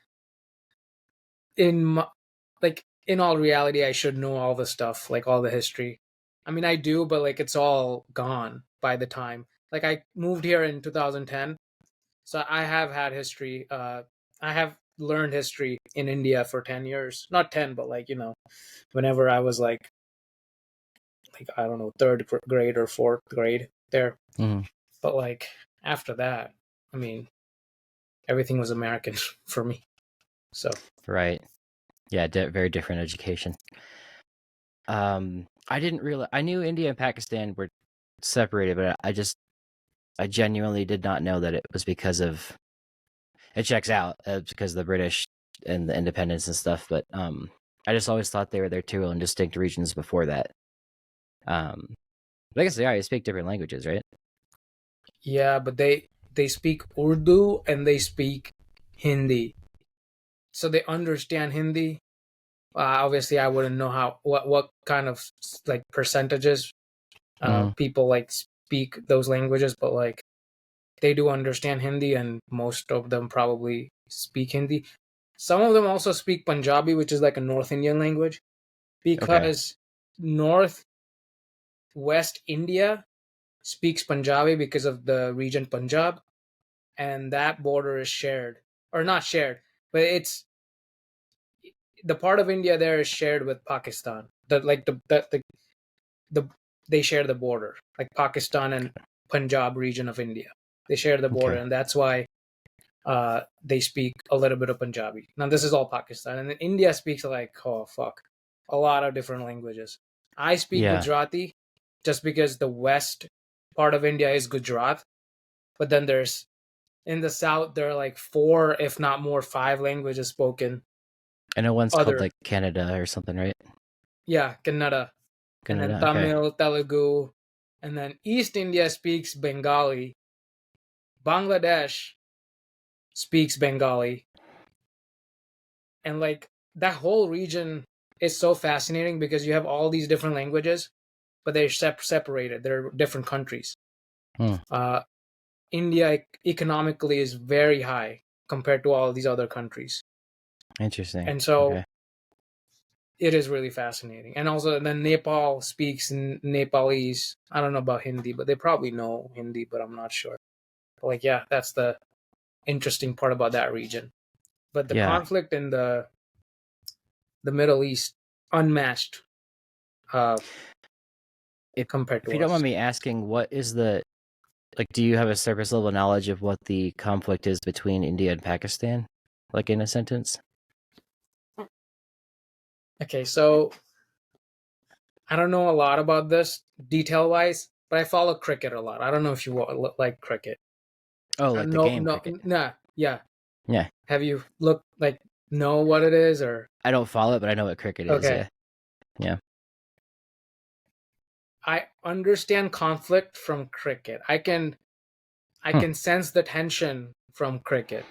in all reality, I should know all the stuff, like all the history. I mean, I do, but like it's all gone by the time. Like I moved here in 2010, so I have had history. I have learned history in India for 10 years. Not 10, but like, whenever I was like I don't know, third grade or fourth grade there. But like after that, I mean, everything was American for me. So Right. Yeah, very different education. I didn't realize, I knew India and Pakistan were separated, but I genuinely did not know that it was because of, it checks out, because of the British and the independence and stuff, but I just always thought they were their two real and distinct regions before that. But I guess they are, they speak different languages, right? yeah, but they speak Urdu and they speak Hindi, so they understand Hindi. Obviously, I wouldn't know what kind of like percentages people like speak those languages, but like they do understand Hindi, and most of them probably speak Hindi. Some of them also speak Punjabi, which is like a North Indian language, because North West India speaks Punjabi because of the region Punjab, and that border is shared, or not shared, but it's the part of India there is shared with Pakistan. The they share the border, like Pakistan and Punjab region of India. They share the border, and that's why they speak a little bit of Punjabi. Now this is all Pakistan, and then India speaks like a lot of different languages. I speak Gujarati just because the west part of India is Gujarat, but then there's in the south there are like 4, if not more, 5 languages spoken. I know one's called like Canada or something, right? Yeah, Kannada. And then Tamil, Telugu, and then East India speaks Bengali. Bangladesh speaks Bengali. And like that whole region is so fascinating because you have all these different languages, but they're separated. They're different countries. India economically is very high compared to all these other countries. Interesting. And so it is really fascinating. And also then Nepal speaks Nepalese. I don't know about Hindi, but they probably know Hindi, but I'm not sure. But like, yeah, that's the interesting part about that region. But the conflict in the Middle East, unmatched compared to If you don't mind me asking, what is the, like, do you have a surface level knowledge of what the conflict is between India and Pakistan? Like in a sentence? Okay, so I don't know a lot about this detail-wise, but I follow cricket a lot. I don't know if you like cricket. Oh, like the game cricket? Nah, yeah. Yeah. Have you know what it is, or? I don't follow it, but I know what cricket is, yeah. Yeah. I understand conflict from cricket. I can sense the tension from cricket.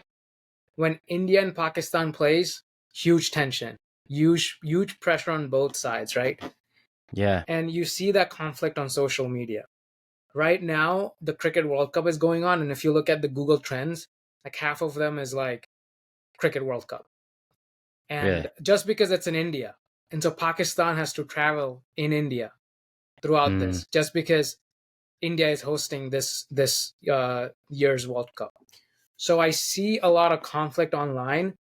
When India and Pakistan plays, huge tension, huge pressure on both sides, right? Yeah. And you see that conflict on social media. Right now, the Cricket World Cup is going on, and if you look at the Google Trends, like half of them is like Cricket World Cup. And just because it's in India, and so Pakistan has to travel in India throughout this, just because India is hosting this year's World Cup. So I see a lot of conflict online.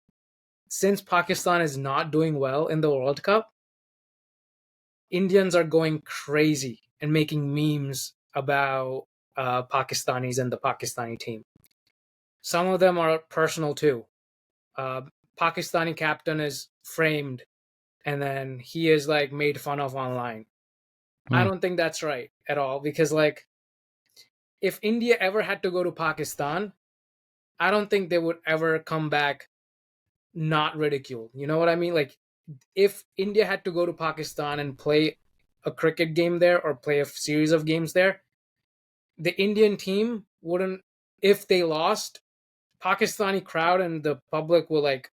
Since Pakistan is not doing well in the World Cup, Indians are going crazy and making memes about Pakistanis and the Pakistani team. Some of them are personal too. Pakistani captain is framed, and then he is like made fun of online. I don't think that's right at all, because like if India ever had to go to Pakistan, I don't think they would ever come back not ridiculed. You know what I mean? Like if India had to go to Pakistan and play a cricket game there or play a series of games there, the Indian team wouldn't, if they lost, Pakistani crowd and the public will like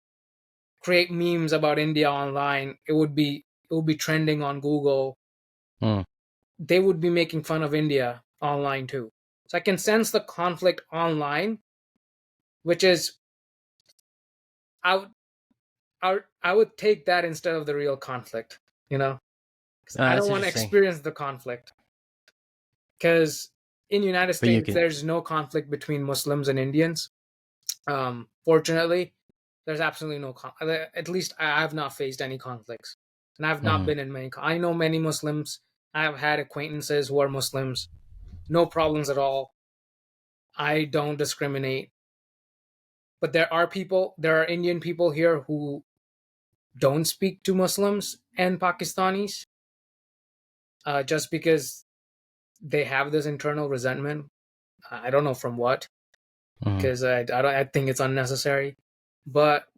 create memes about India online. It would be trending on Google. they would be making fun of India online too. So I can sense the conflict online, which is I would I would take that instead of the real conflict, because I That's don't want to interesting. experience the conflict. Because in the United But you States, can. there's no conflict between Muslims and Indians. Fortunately, there's absolutely no at least I have not faced any conflicts, and I've not Mhm. been in many. I know many Muslims. I have had acquaintances who are Muslims. No problems at all. I don't discriminate. But there are Indian people here who don't speak to Muslims and Pakistanis, just because they have this internal resentment. I don't know from what, Mhm. because I think it's unnecessary. But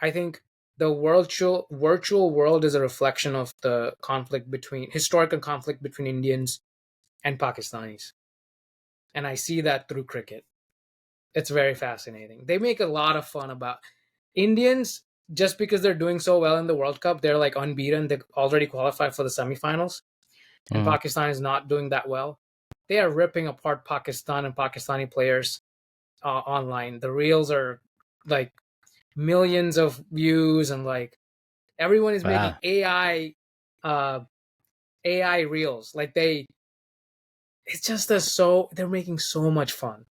I think the virtual world is a reflection of the historical conflict between Indians and Pakistanis, and I see that through cricket. It's very fascinating. They make a lot of fun about Indians just because they're doing so well in the World Cup. They're like unbeaten. They already qualified for the semifinals, and Mhm. Pakistan is not doing that well. They are ripping apart Pakistan and Pakistani players online. The reels are like millions of views, and like everyone is making Wow. uh AI reels. Like it's just they're making so much fun.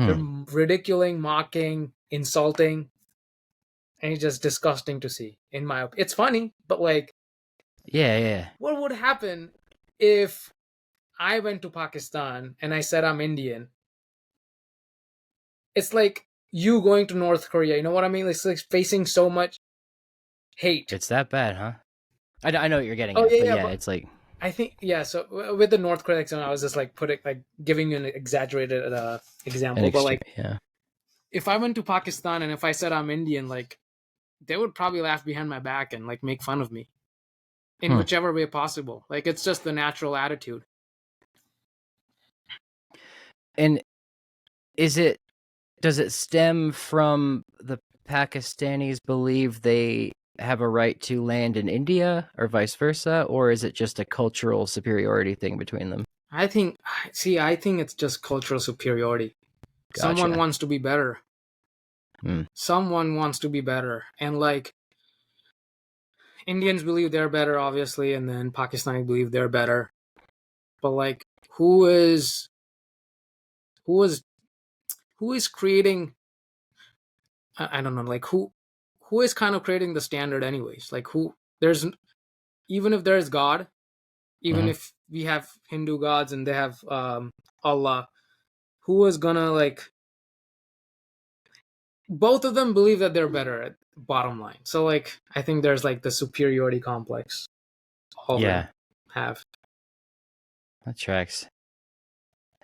They're Hmm. ridiculing, mocking, insulting, and it's just disgusting to see. In my opinion, it's funny, but like, Yeah. Yeah. what would happen if I went to Pakistan and I said I'm Indian? It's like you going to North Korea. You know what I mean? It's like facing so much hate. It's that bad, huh? I know what you're getting Oh at, yeah, but yeah, yeah, but it's like I think yeah. So with the North Korea example, I was just like giving you an exaggerated an example, but extreme. like Yeah. if I went to Pakistan and if I said I'm Indian, like they would probably laugh behind my back and like make fun of me in Hmm. whichever way possible. Like it's just the natural attitude. And is it? Does it stem from the Pakistanis believe they have a right to land in India, or vice versa, or is it just a cultural superiority thing between them? I think it's just cultural superiority. Someone Gotcha. wants to be better. Hmm. Someone wants to be better, and like Indians believe they're better, obviously, and then Pakistani believe they're better. But like, who is who is who is creating? I don't know, like who is kind of creating the standard, anyways. Like who there's even if there's God, even Hmm. if we have Hindu gods and they have Allah, who is gonna like? Both of them believe that they're better at bottom line. So like, I think there's like the superiority complex all of them Yeah, have. that tracks.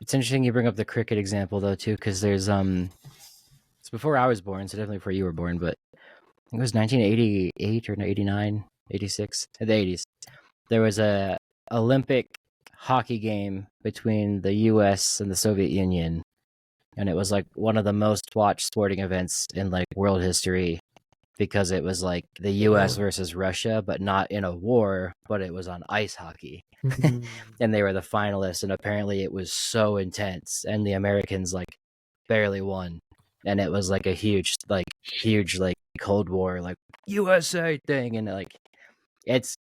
It's interesting you bring up the cricket example though too, because there's it's before I was born, so definitely before you were born, but I think it was 1988 or 89, 86, in the 80s. There was a Olympic hockey game between the U.S. and the Soviet Union, and it was like one of the most watched sporting events in like world history because it was like the U.S. Damn. versus Russia, but not in a war, but it was on ice hockey, and they were the finalists, and apparently it was so intense, and the Americans like barely won, and it was like a huge like Cold War like USA thing, and like it's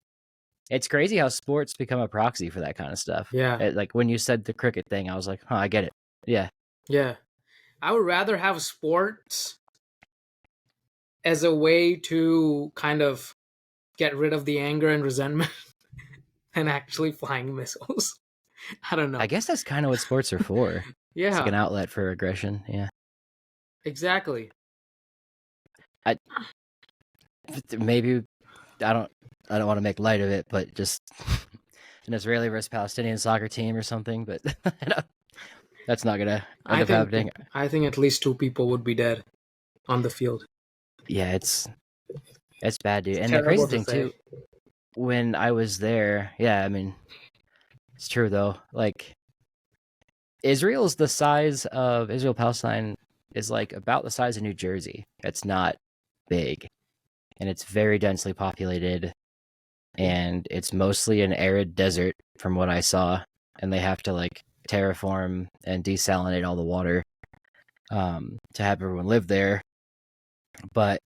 it's crazy how sports become a proxy for that kind of stuff. Yeah, Like when you said the cricket thing, I was like, huh, I get it. Yeah. yeah. I would rather have sports as a way to kind of get rid of the anger and resentment than actually flying missiles. I don't I know. guess that's kind of what sports are for. It's like Yeah, an outlet for aggression. Yeah. exactly. I maybe I don't I don't want to make light of it, but just an Israeli versus Palestinian soccer team or something, but that's not gonna end I up think happening. I think at least two people would be dead on the field. Yeah, it's bad, dude. It's And the crazy terrible to thing say. too, when I was there, yeah, I mean, it's true though. Like Israel Palestine is like about the size of New Jersey. It's not big, and it's very densely populated, and it's mostly an arid desert from what I saw, and they have to like terraform and desalinate all the water to have everyone live there. But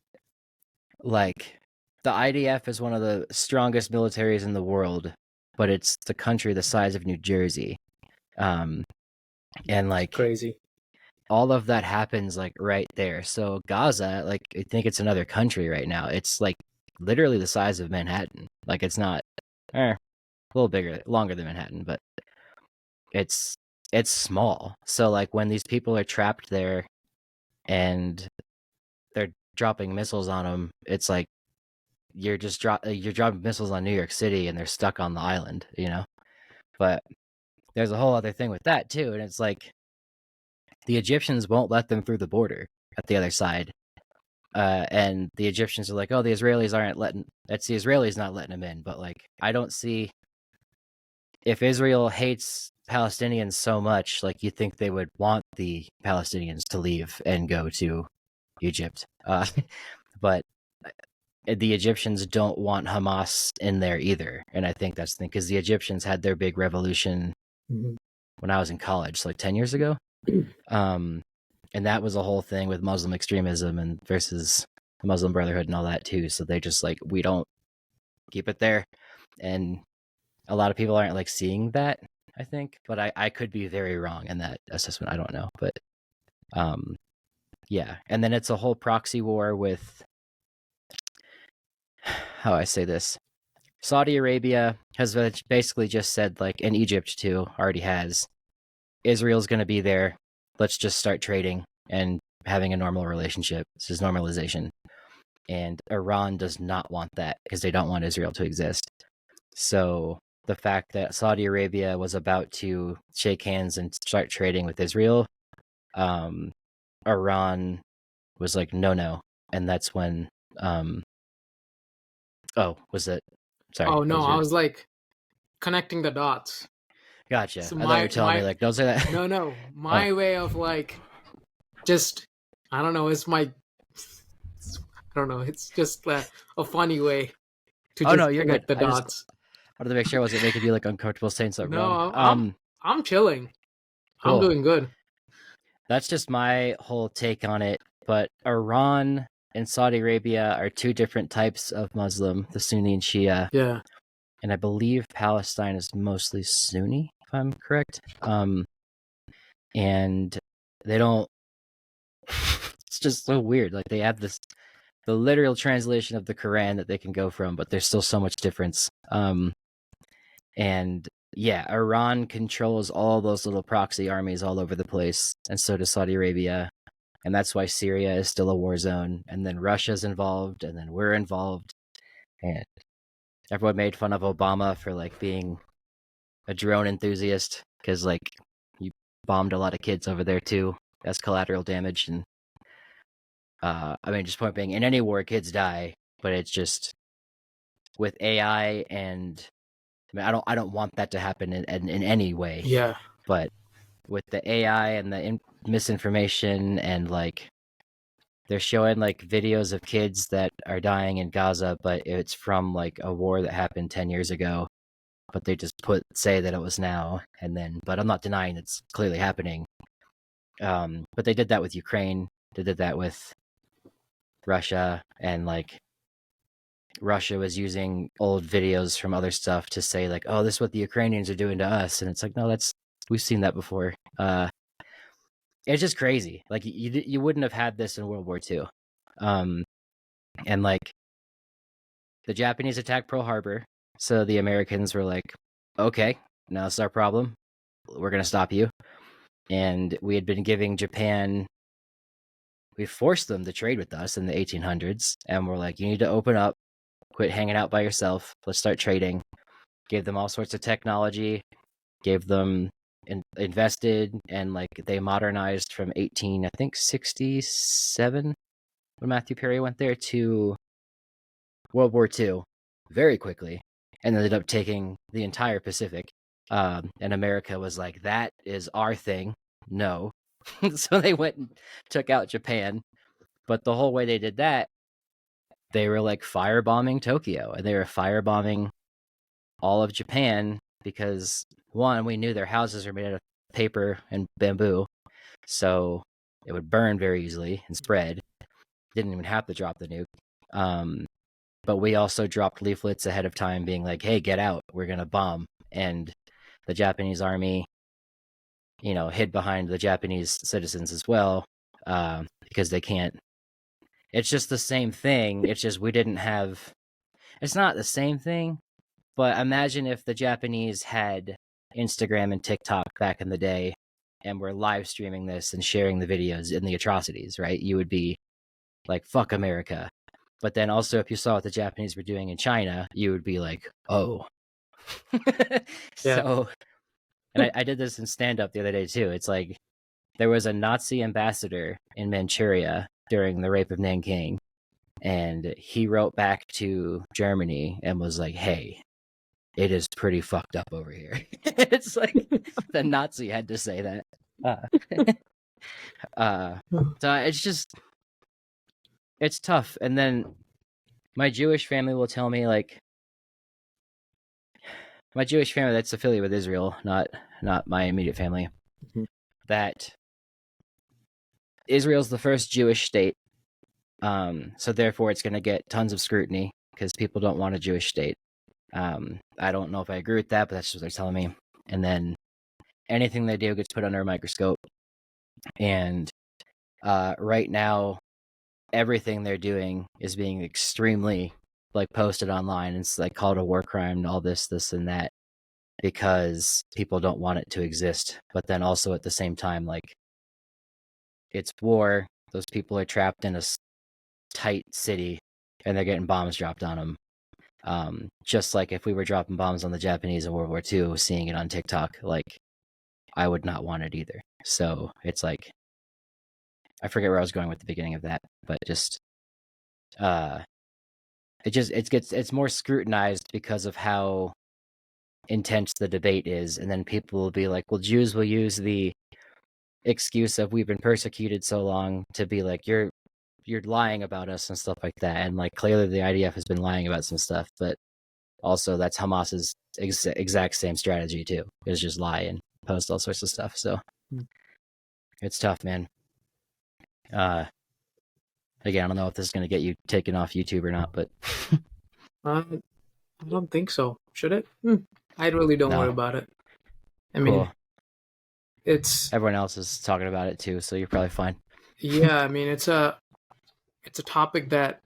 like the IDF is one of the strongest militaries in the world, but it's the country the size of New Jersey. Um, and like Crazy. all of that happens like right there. So Gaza, like I think it's another country right now. It's like literally the size of Manhattan. Like it's not a little bigger, longer than Manhattan, but it's it's small. So like when these people are trapped there and they're dropping missiles on them, it's like you're dropping missiles on New York City and they're stuck on the island, you know? But there's a whole other thing with that too, and it's like the Egyptians won't let them through the border at the other side. And the Egyptians are like, "Oh, the Israelis aren't letting. That's the Israelis not letting them in." But like, I don't see if Israel hates Palestinians so much, like you think they would want the Palestinians to leave and go to Egypt. But the Egyptians don't want Hamas in there either, and I think that's the thing because the Egyptians had their big revolution when I was in college, so like 10 years ago. And that was a whole thing with Muslim extremism and versus the Muslim Brotherhood and all that too. So they just like we don't keep it there, and a lot of people aren't like seeing that. I think, but I could be very wrong in that assessment. I don't know, but yeah. And then it's a whole proxy war with how I say this. Saudi Arabia has basically just said like, and Egypt too already has. Israel's going to be there. Let's just start trading and having a normal relationship. This is normalization. And Iran does not want that because they don't want Israel to exist. So the fact that Saudi Arabia was about to shake hands and start trading with Israel, Iran was like, no. And that's when, was it? Sorry. Oh no, I was like connecting the dots. Gotcha. So I thought you were telling me like, don't say that. no, Oh. my way of like just I don't know. I don't know. It's just a funny way to Oh no, just you're good. connect the I just dots. wanted to make sure I wasn't making you like uncomfortable saying something No, wrong. I'm chilling. I'm Cool. doing good. That's just my whole take on it. But Iran and Saudi Arabia are two different types of Muslim, the Sunni and Shia. Yeah. And I believe Palestine is mostly Sunni, if I'm correct. And they don't. It's just so weird. Like they have the literal translation of the Quran that they can go from, but there's still so much difference. And yeah, Iran controls all those little proxy armies all over the place, and so does Saudi Arabia. And that's why Syria is still a war zone. And then Russia's involved, and then we're involved. And everyone made fun of Obama for like being a drone enthusiast because like you bombed a lot of kids over there too as collateral damage. And I mean, just point being, in any war, kids die, but it's just with AI and I mean, I don't want that to happen in any way, Yeah. but with the AI and the misinformation and like they're showing like videos of kids that are dying in Gaza, but it's from like a war that happened 10 years ago, but they just say that it was now and then, but I'm not denying it's clearly happening. But they did that with Ukraine. They did that with Russia, and like Russia was using old videos from other stuff to say like, oh, this is what the Ukrainians are doing to us. And it's like, no, we've seen that before. It's just crazy. Like you wouldn't have had this in World War II. And like the Japanese attacked Pearl Harbor. So the Americans were like, okay, now it's our problem. We're going to stop you. And we had been giving Japan, we forced them to trade with us in the 1800s. And we're like, you need to open up, quit hanging out by yourself. Let's start trading. Gave them all sorts of technology, gave them invested, and like they modernized from 67 when Matthew Perry went there to World War II very quickly, and ended up taking the entire Pacific. And America was like, that is our thing. No. So they went and took out Japan. But the whole way they did that, they were like firebombing Tokyo, and they were firebombing all of Japan because, one, we knew their houses are made out of paper and bamboo, so it would burn very easily and spread. Didn't even have to drop the nuke. But we also dropped leaflets ahead of time being like, hey, get out, we're going to bomb. And the Japanese army, hid behind the Japanese citizens as well, because they can't. It's just the same thing. It's just we didn't have. It's not the same thing, but imagine if the Japanese had Instagram and TikTok back in the day and were live streaming this and sharing the videos and the atrocities, right? You would be like, fuck America. But then also, if you saw what the Japanese were doing in China, you would be like, oh. So, and I did this in stand-up the other day too. It's like, there was a Nazi ambassador in Manchuria during the rape of Nanking, and he wrote back to Germany and was like, hey, it is pretty fucked up over here. It's like the Nazi had to say that. So it's tough. And then my Jewish family will tell me, like, my Jewish family that's affiliated with Israel, not my immediate family, that Israel's the first Jewish state. So therefore it's going to get tons of scrutiny because people don't want a Jewish state. I don't know if I agree with that, but that's just what they're telling me. And then anything they do gets put under a microscope. And right now, everything they're doing is being extremely posted online. It's like called a war crime and all this and that because people don't want it to exist. But then also at the same time, like, it's war. Those people are trapped in a tight city and they're getting bombs dropped on them. Just like if we were dropping bombs on the Japanese in World War II, seeing it on TikTok, like, I would not want it either. So it's like, I forget where I was going with the beginning of that, but just it's more scrutinized because of how intense the debate is, and then people will be like, well, Jews will use the excuse of we've been persecuted so long to be like, you're lying about us and stuff like that. And like, clearly the IDF has been lying about some stuff, but also that's Hamas's exact same strategy too, is just lie and post all sorts of stuff. So it's tough, man. Again, I don't know if this is going to get you taken off YouTube or not, but I don't think so. Should it? I really don't worry about it. I mean, it's everyone else is talking about it too, so you're probably fine. Yeah, I mean, it's a topic that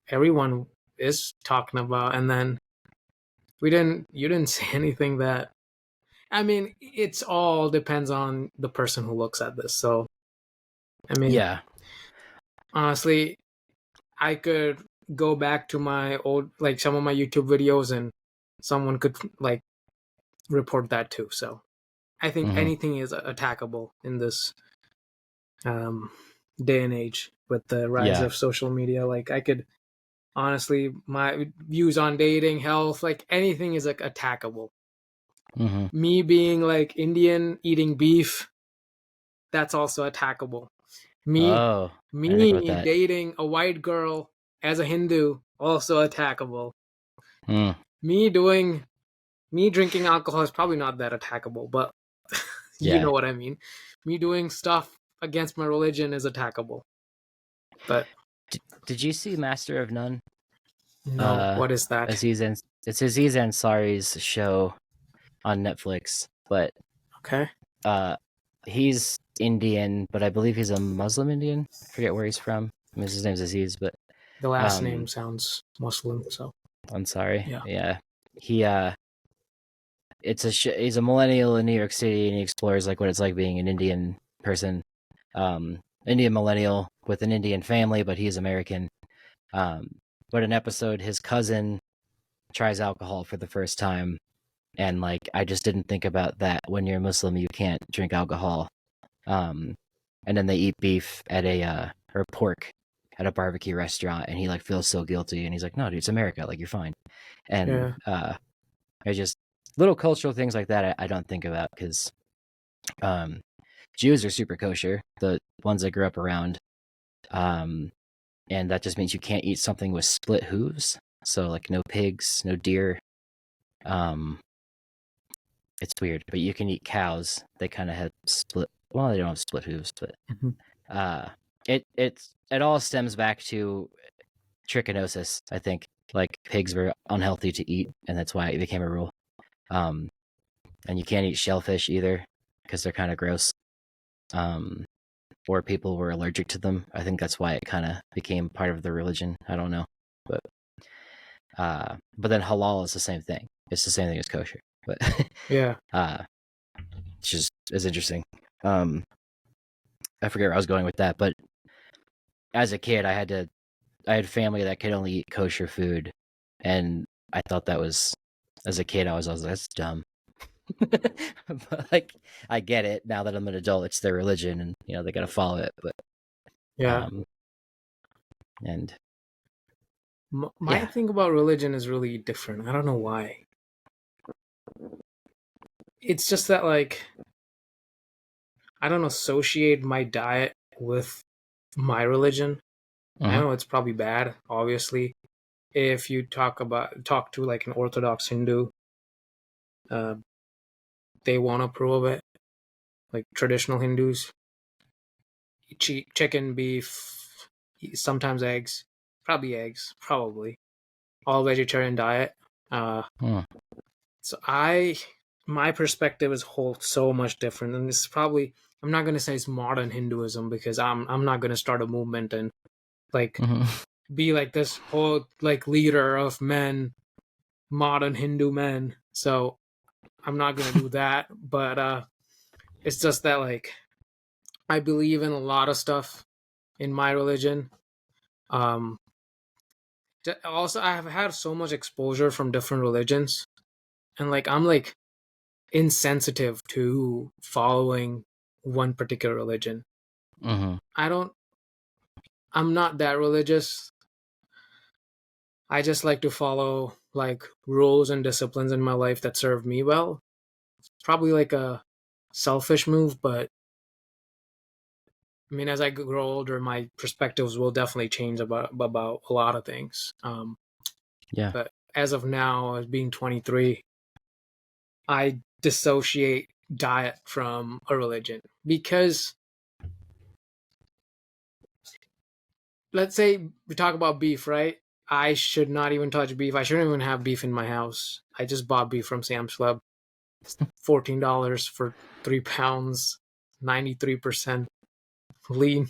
everyone is talking about, and then you didn't say anything that. I mean, it's all depends on the person who looks at this. So, I mean, yeah. Honestly, I could go back to my old, like, some of my YouTube videos, and someone could like report that too. So I think anything is attackable in this day and age with the rise of social media. Like, I could honestly, my views on dating, health, like, anything is like attackable. Me being like Indian, eating beef, that's also attackable. Me dating a white girl as a Hindu, also attackable. Me drinking alcohol is probably not that attackable, but you know what I mean. Me doing stuff against my religion is attackable. But did you see Master of None? No, what is that? It's Aziz Ansari's show on Netflix, but okay. He's Indian, but I believe he's a Muslim Indian. I forget where he's from. I mean, his name's Aziz, but the last name sounds Muslim. So I'm sorry. Yeah. He he's a millennial in New York City, and he explores like what it's like being an Indian person, Indian millennial with an Indian family, but he's American. But an episode, his cousin tries alcohol for the first time, and like, I just didn't think about that. When you're Muslim, you can't drink alcohol. And then they eat beef at or pork at a barbecue restaurant, and he like feels so guilty, and he's like, no, dude, it's America, like, you're fine. And I just, little cultural things like that I don't think about, because Jews are super kosher, the ones I grew up around, and that just means you can't eat something with split hooves, so like no pigs, no deer, It's weird, but you can eat cows. They kind of have split. Well, they don't have split hooves, but it all stems back to trichinosis. I think like pigs were unhealthy to eat, and that's why it became a rule. And you can't eat shellfish either because they're kind of gross. Or people were allergic to them. I think that's why it kind of became part of the religion. I don't know, but then halal is the same thing. It's the same thing as kosher, but Yeah. It's just is interesting. I forget where I was going with that, but as a kid, I had family that could only eat kosher food, and I thought that was, as a kid, I was like, that's dumb. But like, I get it now that I'm an adult. It's their religion, and they gotta follow it. But Yeah. And my thing about religion is really different. I don't know why. It's just that, like, I don't associate my diet with my religion. I know it's probably bad, obviously. If you talk to like an Orthodox Hindu, they won't approve of it. Like traditional Hindus, chicken, beef, sometimes eggs, probably all vegetarian diet. So my perspective is so much different, and this is probably, I'm not gonna say it's modern Hinduism because I'm not gonna start a movement and like be like this whole like leader of men, modern Hindu men. So I'm not gonna do that. But it's just that, like, I believe in a lot of stuff in my religion. Also, I have had so much exposure from different religions, and like I'm like insensitive to following one particular religion. I'm not that religious. I just like to follow like rules and disciplines in my life that serve me well. It's probably like a selfish move, but I mean, as I grow older, my perspectives will definitely change about a lot of things. Yeah. But as of now, as being 23, I dissociate diet from a religion because, let's say we talk about beef, right? I should not even touch beef. I shouldn't even have beef in my house. I just bought beef from Sam's Club. It's $14 for 3 pounds, 93% lean.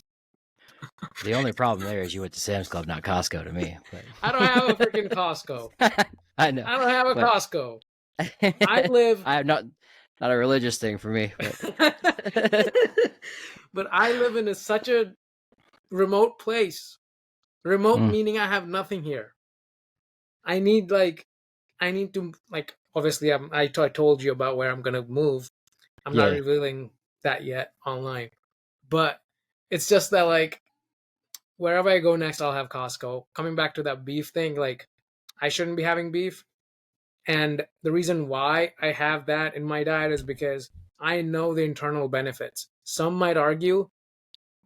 The only problem there is you went to Sam's Club, not Costco, to me. But I don't have a freaking Costco. I know. I don't have a but... Costco. I live. I'm not a religious thing for me, but but I live in such a remote place. Remote meaning I have nothing here. I need to, like, obviously I told you about where I'm gonna move. I'm not revealing that yet online, but it's just that, like, wherever I go next, I'll have Costco. Coming back to that beef thing, like, I shouldn't be having beef. And the reason why I have that in my diet is because I know the internal benefits. Some might argue,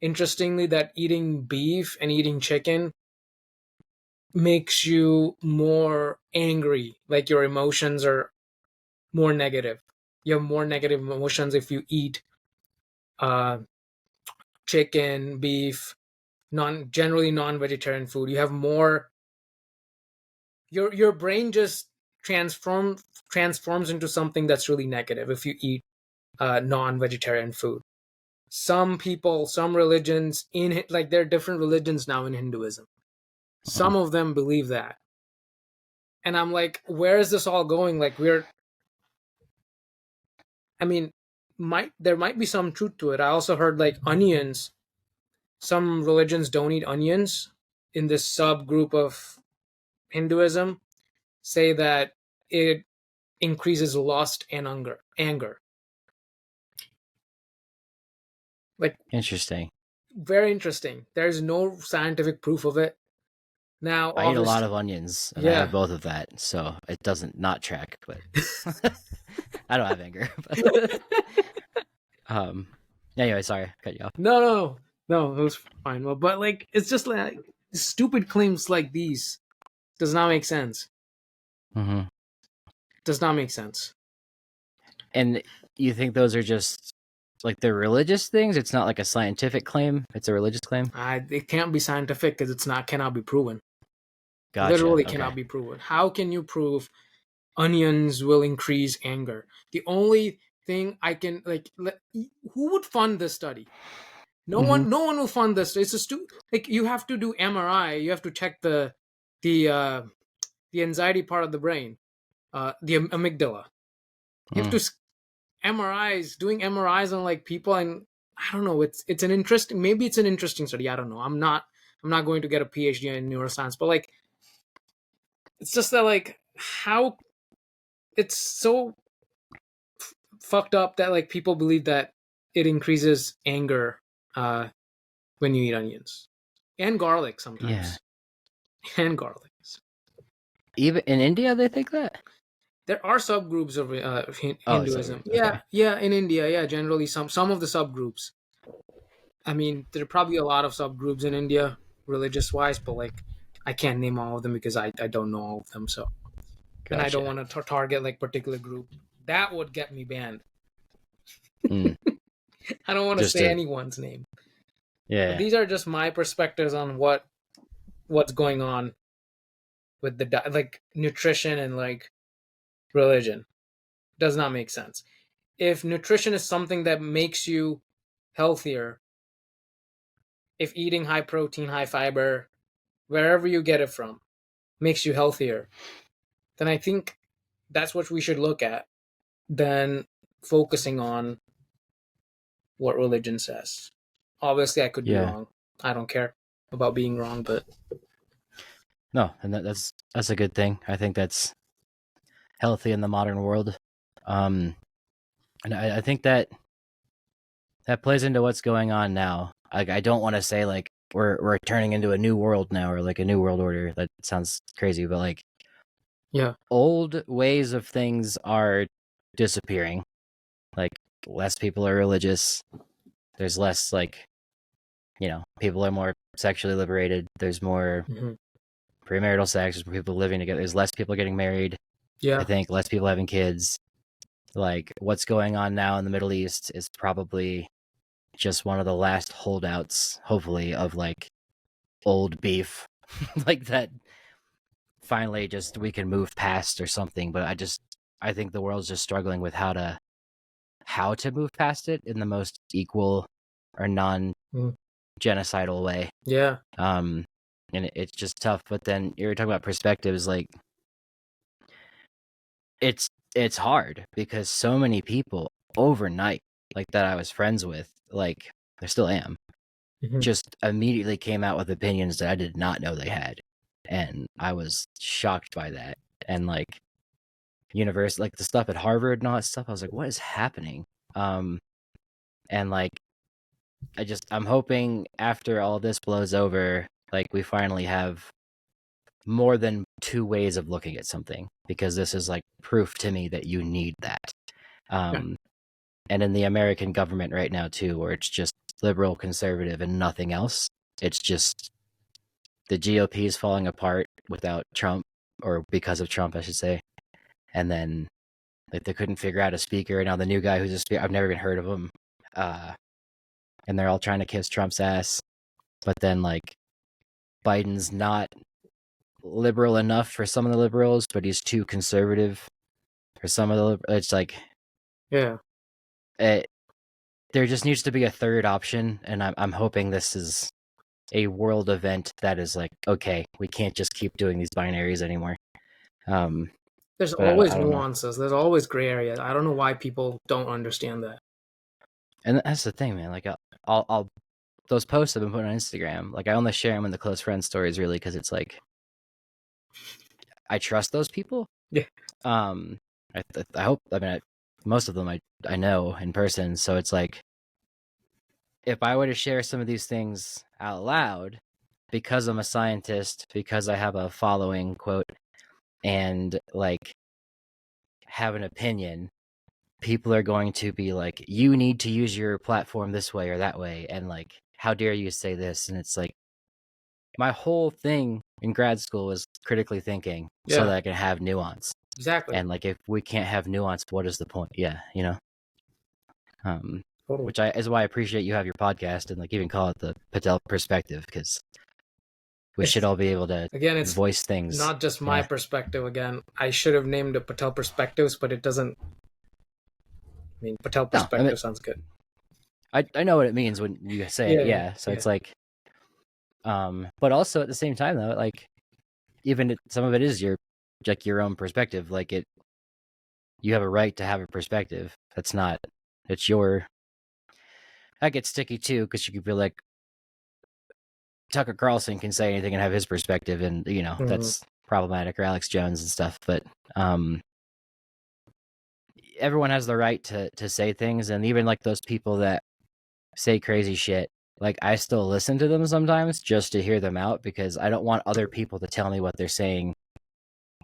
interestingly, that eating beef and eating chicken makes you more angry. Like, your emotions are more negative. You have more negative emotions if you eat chicken, beef, generally non-vegetarian food. You have more. Your brain just transforms into something that's really negative if you eat non-vegetarian food. Some people, some religions, like, there are different religions now in Hinduism. Some of them believe that, and I'm like, where is this all going? Like, I mean, there might be some truth to it. I also heard, like, onions. Some religions don't eat onions. In this subgroup of Hinduism, say that it increases lust and anger. Like, interesting. very interesting. There's no scientific proof of it. Now, I eat a lot of onions, and I have both of that, so it doesn't not track. But I don't have anger. But... Anyway, sorry, cut you off. No, it was fine. Well, but like, it's just like stupid claims like these does not make sense. Does not make sense. And you think those are just like they're religious things? It's not like a scientific claim. It's a religious claim. It can't be scientific because it's not cannot be proven. Gotcha. Literally Okay. cannot be proven. How can you prove onions will increase anger? The only thing I can who would fund this study? No Mm-hmm. one, no one will fund this. It's just like you have to do MRI. You have to check the uh, the anxiety part of the brain, the amygdala. You have Mm. to MRIs, doing MRIs on like people, and I don't know. It's an interesting. Maybe it's an interesting study. I don't know. I'm not going to get a PhD in neuroscience, but like it's just that like how it's so fucked up that like people believe that it increases anger when you eat onions and garlic Yeah. sometimes and garlic. Even in India, they think that. There are subgroups of Oh, so Hinduism. okay. Yeah, yeah, in India, yeah, generally some of the subgroups. I mean, there are probably a lot of subgroups in India, religious wise, but like I can't name all of them because I don't know all of them. So, and I don't Gotcha. want to target like particular group. That would get me banned. Mm. I don't want to Just say to anyone's name. But yeah. these are just my perspectives on what's going on with the like nutrition and like religion. Does not make sense. If nutrition is something that makes you healthier, if eating high protein, high fiber, wherever you get it from, makes you healthier, then I think that's what we should look at than focusing on what religion says. Obviously, I could be Yeah. wrong. I don't care about being wrong, but No, and that's a good thing. I think that's healthy in the modern world. Um, and I think that that plays into what's going on now. Like, I don't want to say like we're turning into a new world now or like a new world order. That sounds crazy, but like yeah. old ways of things are disappearing. Like less people are religious. There's less like people are more sexually liberated. There's more Hmm. premarital sex. There's more people living together. There's less people getting married. I Yeah. think less people having kids. Like what's going on now in the Middle East is probably just one of the last holdouts, hopefully, of like old beef, like that. Finally, just we can move past or something. But I think the world's just struggling with how to move past it in the most equal or Mm. non-genocidal way. Yeah. Um, and it's just tough. But then you're talking about perspectives, like it's it's hard because so many people overnight, like that I was friends with, like I still am, Hmm. just immediately came out with opinions that I did not know they had, and I was shocked by that. And like like the stuff at Harvard and all that stuff, I was like, what is happening? Um, and like I'm hoping after all this blows over, like we finally have more than two ways of looking at something, because this is like proof to me that you need that. Yeah. Um, and in the American government right now too, where it's just liberal, conservative, and nothing else. It's just the GOP is falling apart without Trump, or because of Trump, I should say. And then like they couldn't figure out a speaker. Now the new guy who's a speaker, I've never even heard of him. Uh, and they're all trying to kiss Trump's ass. But then like Biden's not liberal enough for some of the liberals, but he's too conservative for some of the. It's like Yeah. it, there just needs to be a third option, and I'm hoping this is a world event that is like, okay, we can't just keep doing these binaries anymore. Um, There's but always I don't know. nuances. There's always gray areas. I don't know why people don't understand that. And that's the thing, man. Like, I'll those posts I've been putting on Instagram. Like, I only share them in the close friend stories, really, because it's like I trust those people. Yeah. Um, I hope. I mean, most of them I know in person, so it's like if I were to share some of these things out loud, because I'm a scientist, because I have a following, quote, and like have an opinion, people are going to be like, you need to use your platform this way or that way, and like, how dare you say this? And it's like, my whole thing in grad school was critically thinking so Yeah. that I can have nuance. Exactly. And like if we can't have nuance, what is the point? Yeah, Totally. which is why I appreciate you have your podcast and like even call it the Patel Perspective, because we should It's all be able to again, it's voice things. not just my Yeah. perspective. Again, I should have named it Patel Perspectives, but it doesn't. I mean, Patel No, I mean, Perspective sounds good. I know what it means when you say it. Yeah, Yeah. So yeah, it's like, but also at the same time though, like even some of it is your own perspective. Like you have a right to have a perspective. That's not. It's your. That gets sticky too, because you could be like, Tucker Carlson can say anything and have his perspective, and that's problematic, or Alex Jones and stuff. But everyone has the right to say things, and even like those people that say crazy shit, like I still listen to them sometimes just to hear them out, because I don't want other people to tell me what they're saying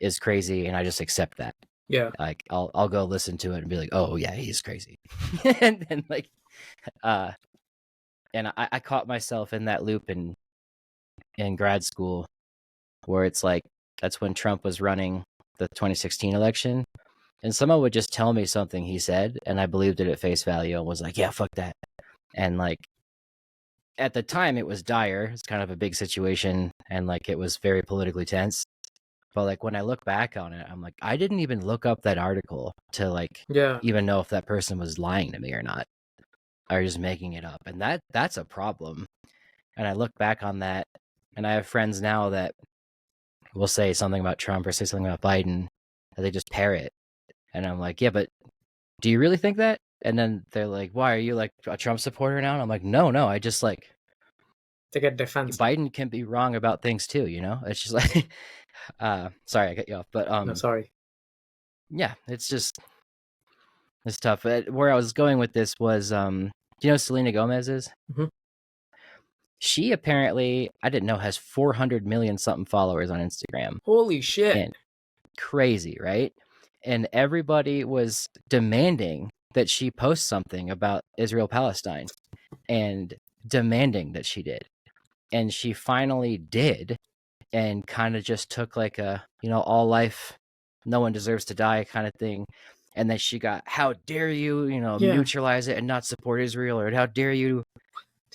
is crazy, and I just accept that. yeah. Like I'll go listen to it and be like, oh yeah, he's crazy, and then like and I caught myself in that loop in grad school, where it's like that's when Trump was running the 2016 election, and someone would just tell me something he said, and I believed it at face value and was like, yeah, fuck that. And like at the time, it was dire. It's kind of a big situation, and like it was very politically tense. But like when I look back on it, I'm like, I didn't even look up that article to like Yeah. even know if that person was lying to me or not, or just making it up, and that's a problem. And I look back on that, and I have friends now that will say something about Trump or say something about Biden, and they just parrot. And I'm like, yeah, but do you really think that? And then they're like, why are you like a Trump supporter now? And I'm like, no, I just like To get defensive. Biden can be wrong about things too, It's just like sorry, I cut you off. But No, sorry. yeah, it's tough. Where I was going with this was do you know who Selena Gomez is? Mhm. She apparently, I didn't know, has 400 million something followers on Instagram. Holy shit. And crazy, right? And everybody was demanding that she post something about Israel-Palestine, and demanding that she did. And she finally did, and kind of just took like a, all life, no one deserves to die kind of thing. And then she got, how dare you, Yeah. neutralize it and not support Israel, or how dare you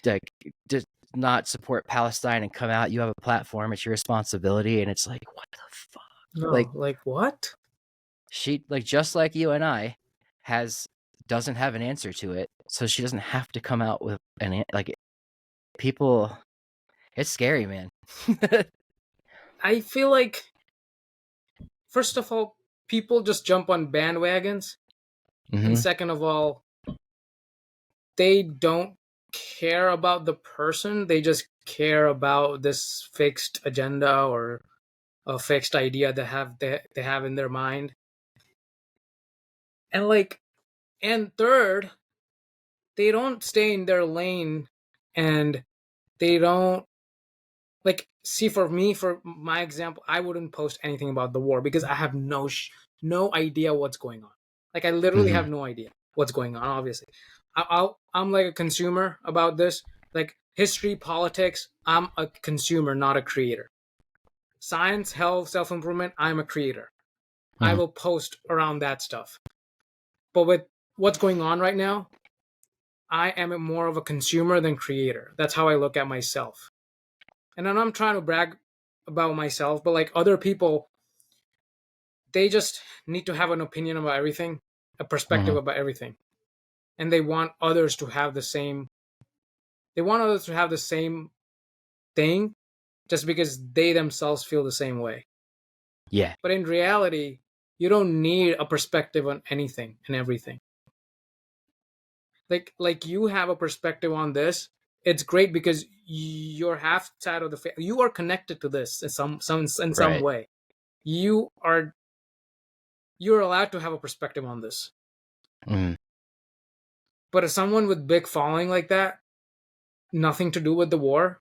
like just not support Palestine and come out. You have a platform, it's your responsibility. And it's like, what the fuck? No, Like what? she, like, just like you and I, doesn't have an answer to it, so she doesn't have to come out with like people. It's scary, man. I feel like, first of all, people just jump on bandwagons, and second of all, they don't care about the person. They just care about this fixed agenda or a fixed idea they have in their mind. And like, and third, they don't stay in their lane, and they don't like, see, for me, for my example, I wouldn't post anything about the war because I have no idea what's going on. Like, I literally have no idea what's going on. Obviously, I'm like a consumer about this, like history, politics. I'm a consumer, not a creator. Science, health, self-improvement, I'm a creator. I will post around that stuff. But with what's going on right now, I am more of a consumer than creator. That's how I look at myself. And I'm not trying to brag about myself, but like other people, they just need to have an opinion about everything, a perspective about everything. And they want others to have the same, thing just because they themselves feel the same way. Yeah. But in reality, you don't need a perspective on anything and everything. Like you have a perspective on this. It's great because you're half side of the you are connected to this in some way. You're allowed to have a perspective on this. But as someone with big following like that, nothing to do with the war,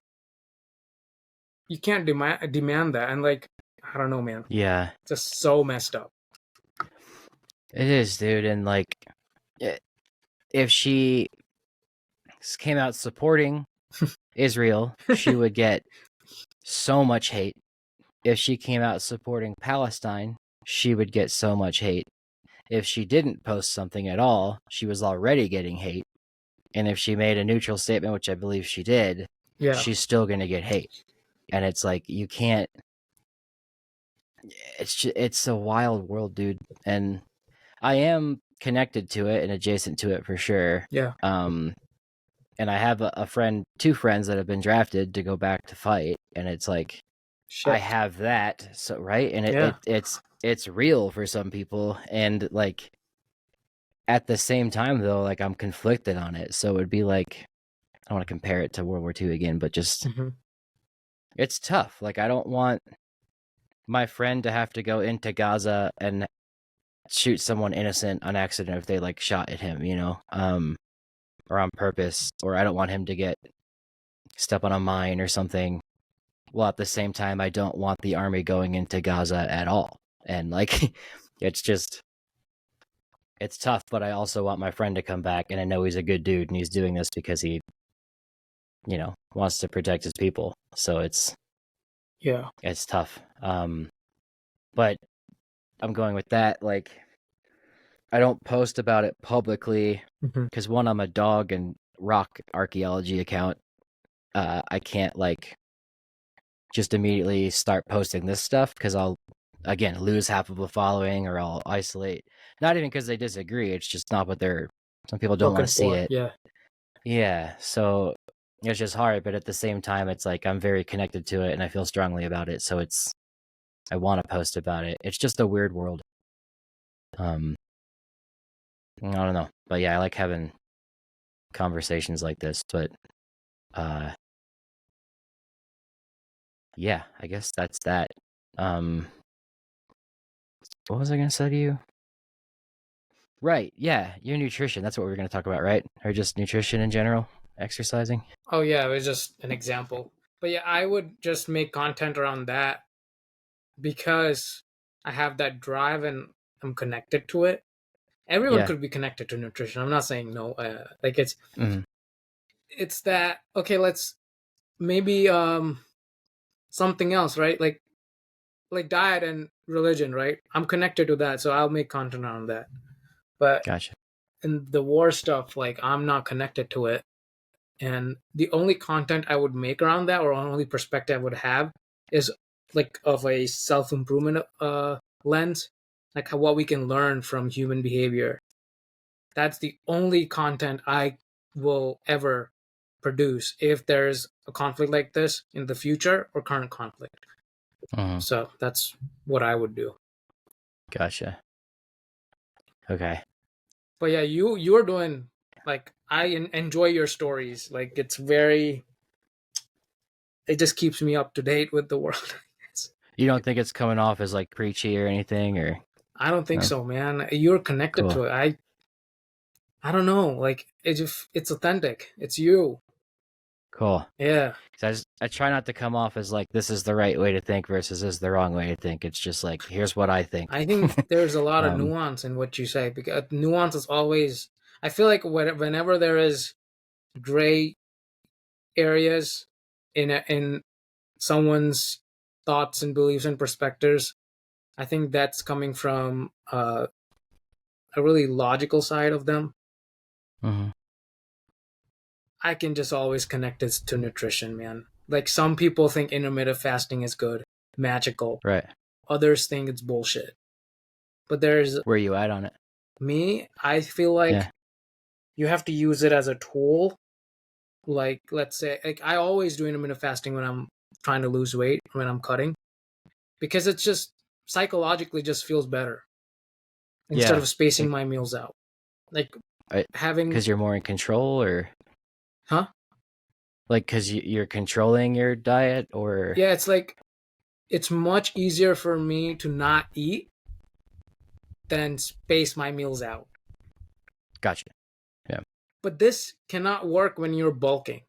you can't demand that. And like, I don't know, man. Yeah. Just so messed up. It is, dude. And like, if she came out supporting Israel, she would get so much hate. if she came out supporting Palestine, she would get so much hate. If she didn't post something at all, she was already getting hate. And if she made a neutral statement, which I believe she did, Yeah. she's still going to get hate. And it's like, you can't, it's a wild world, dude. And I am connected to it and adjacent to it for sure. Yeah. And I have a friend, two friends that have been drafted to go back to fight. And it's like, I Shit. have that. So, right. And Yeah. it's real for some people. And like, at the same time though, like I'm conflicted on it. So it would be like, I don't want to compare it to World War II again, but just it's tough. Like I don't want my friend to have to go into Gaza and shoot someone innocent on accident if they like shot at him, you know, or on purpose, or I don't want him to get step on a mine or something. Well, at the same time, I don't want the army going into Gaza at all. And like, it's just, it's tough, but I also want my friend to come back, and I know he's a good dude and he's doing this because he, you know, wants to protect his people. So it's tough. But I'm going with that. Like, I don't post about it publicly because one, I'm a dog and rock archaeology account. I can't like just immediately start posting this stuff because I'll again lose half of a following or I'll isolate. Not even because they disagree. It's just not what they're. Some people don't want to see it. Yeah. Yeah. So it's just hard, but at the same time, it's like I'm very connected to it and I feel strongly about it. So it's I want to post about it. It's just a weird world. I don't know, but yeah, I like having conversations like this. But yeah, I guess that's that. What was I gonna say to you? Right, yeah, your nutrition. That's what we were gonna talk about, right? Or just nutrition in general, exercising. Oh yeah, it was just an example. But yeah, I would just make content around that because I have that drive and I'm connected to it. Everyone Yeah. could be connected to nutrition. I'm not saying no. Like it's Mm-hmm. it's that okay. Let's maybe something else, right? Like diet and religion, right? I'm connected to that, so I'll make content around that. But Gotcha. in the war stuff, like I'm not connected to it, and the only content I would make around that, or only perspective I would have, is like of a self improvement lens, like what we can learn from human behavior. That's the only content I will ever produce if there's a conflict like this in the future or current conflict. Mm-hmm. So that's what I would do. Gotcha. Okay. But yeah, you're doing like I enjoy your stories. Like it's very, it just keeps me up to date with the world. You don't think it's coming off as like preachy or anything, or I don't think no? so, man. You're connected Cool. to it. I don't know. Like it's authentic. It's you. Cool. Yeah. I try not to come off as like this is the right way to think versus this is the wrong way to think. It's just like here's what I think. I think there's a lot of um, nuance in what you say because nuance is always. I feel like whenever there is gray areas in someone's thoughts and beliefs and perspectives, I think that's coming from a really logical side of them. mm-hmm. I can just always connect it to nutrition, man. Like some people think intermittent fasting is good, magical. Right. Others think it's bullshit. But there's Where are you at on it? me, I feel like Yeah. you have to use it as a tool. Like let's say like I always do intermittent fasting when I'm trying to lose weight, when I'm cutting. Because it's just psychologically just feels better instead Yeah. of spacing my meals out. Like having Because you're more in control, or huh? like because you're controlling your diet, or Yeah, it's like it's much easier for me to not eat than space my meals out. gotcha. Yeah. But this cannot work when you're bulking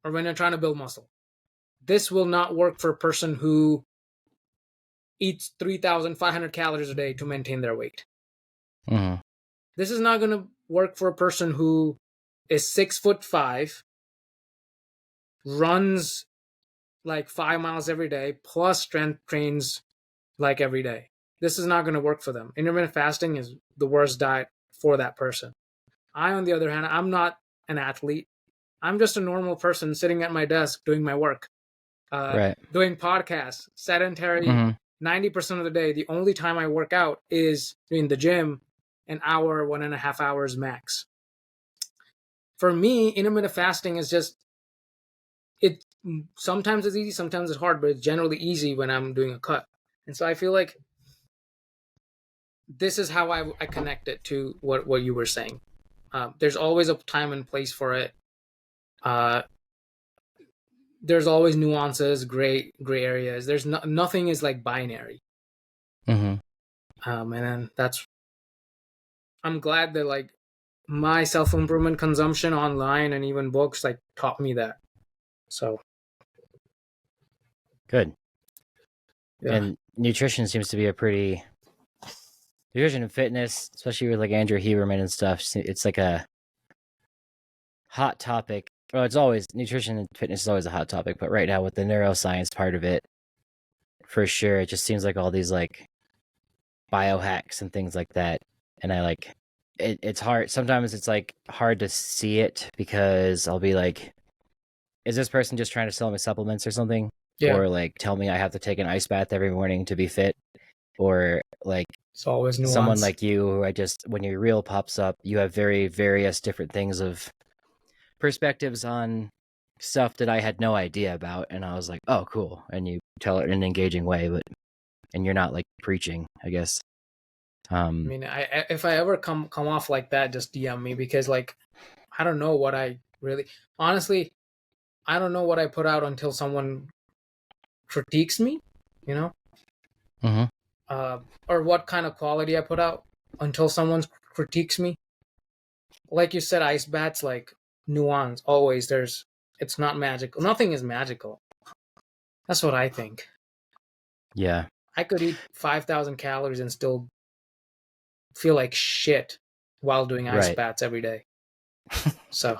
or when you're trying to build muscle. This will not work for a person who eats 3,500 calories a day to maintain their weight. Mm-hmm. This is not going to work for a person who is 6'5", runs like 5 miles every day plus strength trains like every day. This is not going to work for them. Intermittent fasting is the worst diet for that person. I, on the other hand, I'm not an athlete. I'm just a normal person sitting at my desk doing my work, Right. doing podcasts, sedentary. Mm-hmm. 90% of the day, the only time I work out is in the gym, an hour, 1.5 hours max. For me, intermittent fasting is just it. Sometimes it's easy, sometimes it's hard, but it's generally easy when I'm doing a cut. And so I feel like this is how I connect it to what you were saying. There's always a time and place for it. Uh, there's always nuances, gray areas. There's nothing is like binary. Mm-hmm. And then I'm glad that like my self improvement consumption online and even books like taught me that. So Good. yeah, And nutrition seems to be a pretty nutrition and fitness, especially with like Andrew Huberman and stuff. It's like a hot topic. Well, it's always nutrition and fitness is always a hot topic, but right now with the neuroscience part of it, for sure, it just seems like all these like biohacks and things like that. And I like it's hard. Sometimes it's like hard to see it because I'll be like, is this person just trying to sell me supplements or something? yeah, Or like tell me I have to take an ice bath every morning to be fit? Or like it's always someone nuance. like you who I just when your reel pops up, you have very various different things of perspectives on stuff that I had no idea about, and I was like, oh cool. And you tell it in an engaging way, but and you're not like preaching, I guess. I mean, if I ever come off like that, just DM me because like I don't know what I really honestly I don't know what I put out until someone critiques me, you know, Mm-hmm. or what kind of quality I put out until someone critiques me. Like you said, ice baths like nuance. Always there's it's not magical. Nothing is magical. That's what I think. Yeah. I could eat 5,000 calories and still feel like shit while doing ice Right. baths every day. So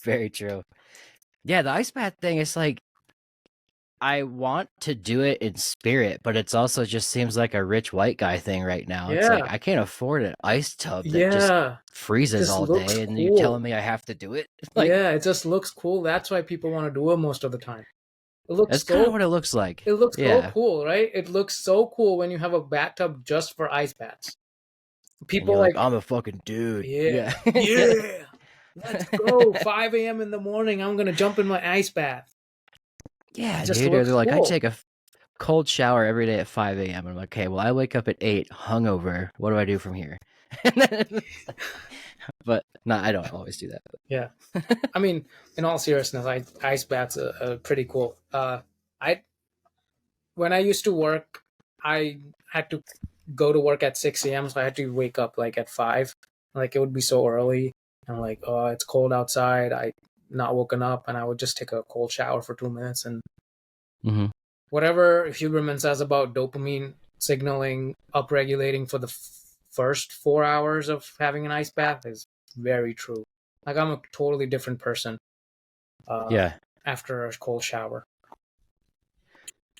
Very true. Yeah, the ice bath thing is like I want to do it in spirit, but it's also just seems like a rich white guy thing right now. It's like yeah, I can't afford an ice tub that just yeah, freezes just all looks day, and you're cool. telling me I have to do it. Like Yeah, it just looks cool. That's why people want to do it most of the time. It looks that's kind of so what it looks like. it looks so Yeah, cool, right? It looks so cool when you have a bathtub just for ice baths. and People you're like, like, I'm a fucking dude. yeah, Yeah, yeah, let's go. 5 a.m. in the morning, I'm gonna jump in my ice bath. It yeah, just dude. Or looks they're like, I cool. take a cold shower every day at 5 a.m. I'm like, okay, well, I wake up at 8, hungover. What do I do from here? But no, I don't always do that. Yeah, I mean, in all seriousness, ice baths are pretty cool. I when I used to work, I had to go to work at 6 a.m. So I had to wake up like at 5. Like it would be so early. I'm like, oh, it's cold outside. I not woken up, and I would just take a cold shower for 2 minutes. And Mm-hmm. whatever Huberman says about dopamine signaling upregulating for the first 4 hours of having an ice bath is very true. Like I'm a totally different person uh, Yeah, after a cold shower.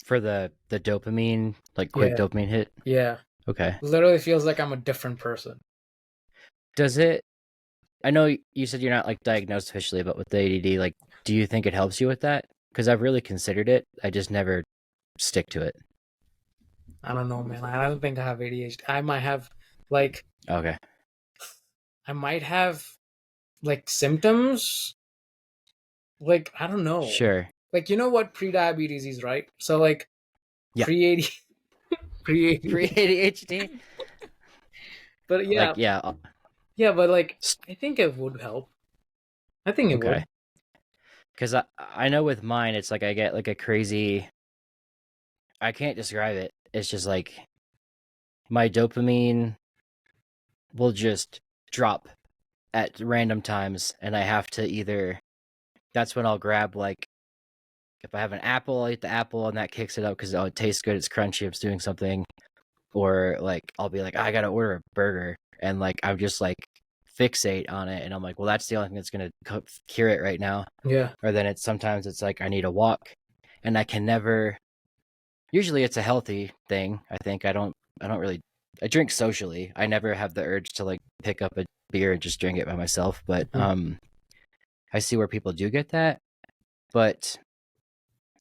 for the dopamine, like quick Yeah, dopamine hit. yeah. Okay. Literally feels like I'm a different person. Does it? I know you said you're not like diagnosed officially, but with the ADD, like, do you think it helps you with that? Because I've really considered it. I just never stick to it. I don't know, man. I don't think I have ADHD. I might have like Okay. I might have like symptoms. Like I don't know. Sure. Like you know what pre-diabetes is, right? So like Yeah. pre-AD Pre pre-ADHD. ADHD. But Like, yeah, yeah. yeah, but like I think it would help. I think it would. Okay. Because I know with mine, it's like I get like a crazy. I can't describe it. It's just like my dopamine will just drop at random times, and I have to either. That's when I'll grab like if I have an apple, I'll eat the apple, and that kicks it up because oh, it tastes good, it's crunchy, it's doing something. Or like I'll be like, I gotta order a burger, and like I'm just like fixate on it, and I'm like, well, that's the only thing that's gonna cure it right now. Yeah. Or then it's sometimes it's like I need a walk, and I can never. Usually, it's a healthy thing. I think I don't really. I drink socially. I never have the urge to like pick up a beer and just drink it by myself. But I see where people do get that, but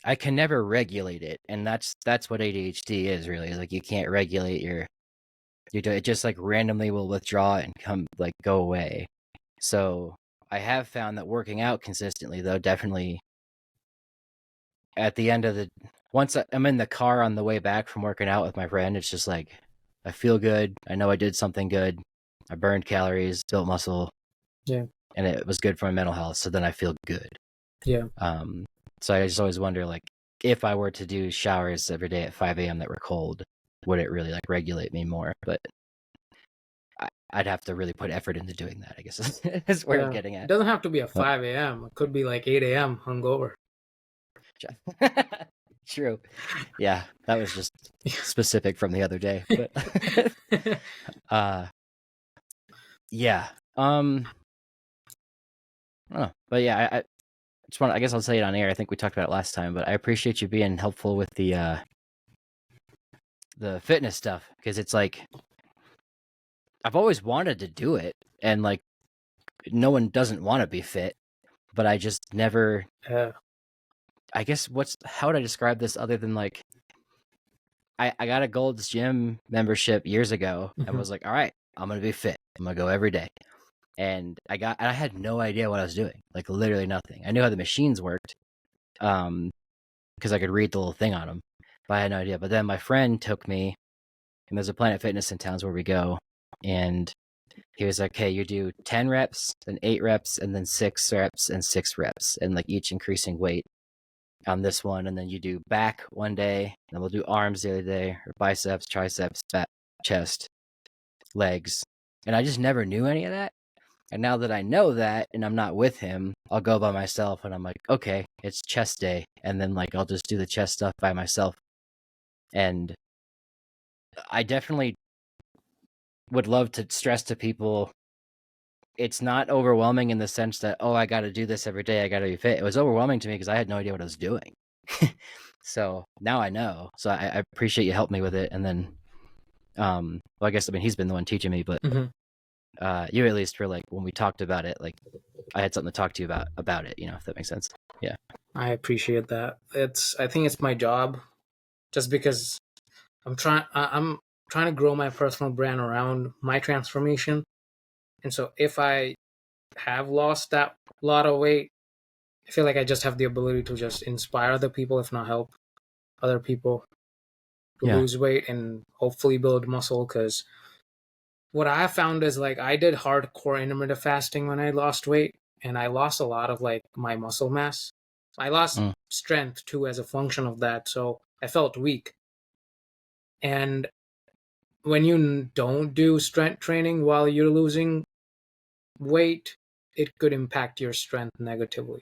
I can never regulate it, and that's what ADHD is really. Like you can't regulate your it just like randomly will withdraw and go away. So I have found that working out consistently though definitely at the end of the once I'm in the car on the way back from working out with my friend, it's just like I feel good. I know I did something good. I burned calories, built muscle. Yeah. And it was good for my mental health. So then I feel good. Yeah. So I just always wonder, like, if I were to do showers every day at 5 a.m. that were cold, would it really like regulate me more? But I'd have to really put effort into doing that, I guess is where I'm getting at. It doesn't have to be at 5 a.m. It could be like 8 a.m. hungover. True. Yeah, that was just specific from the other day. But yeah. But yeah, I just want. I guess I'll say it on air. I think we talked about it last time, but I appreciate you being helpful with the fitness stuff because it's like I've always wanted to do it, and like no one doesn't want to be fit, but I just never. I guess how would I describe this other than like I got a Gold's Gym membership years ago and was like, all right, I'm gonna be fit. I'm gonna go every day. And I had no idea what I was doing, like literally nothing. I knew how the machines worked, because I could read the little thing on them, but I had no idea. But then my friend took me, and there's a Planet Fitness in towns where we go, and he was like, "Hey, you do 10 reps, then 8 reps, and then 6 reps and 6 reps, and like each increasing weight on this one, and then you do back one day, and we'll do arms the other day, or biceps, triceps, back, chest, legs." And I just never knew any of that. And now that I know that and I'm not with him, I'll go by myself and I'm like, okay, it's chest day. And then like I'll just do the chest stuff by myself. And I definitely would love to stress to people it's not overwhelming in the sense that, oh, I got to do this every day. I got to be fit. It was overwhelming to me because I had no idea what I was doing. So now I know. So I appreciate you helping me with it. And then, well, I guess, I mean, he's been the one teaching me, but you at least were like, when we talked about it, like I had something to talk to you about it, if that makes sense. Yeah. I appreciate that. I think it's my job just because I'm trying to grow my personal brand around my transformation. And so if I have lost that lot of weight, I feel like I just have the ability to just inspire other people, if not help other people to lose weight and hopefully build muscle. Because what I found is like I did hardcore intermittent fasting when I lost weight, and I lost a lot of like my muscle mass. I lost strength too as a function of that, so I felt weak. And when you don't do strength training while you're losing weight, it could impact your strength negatively.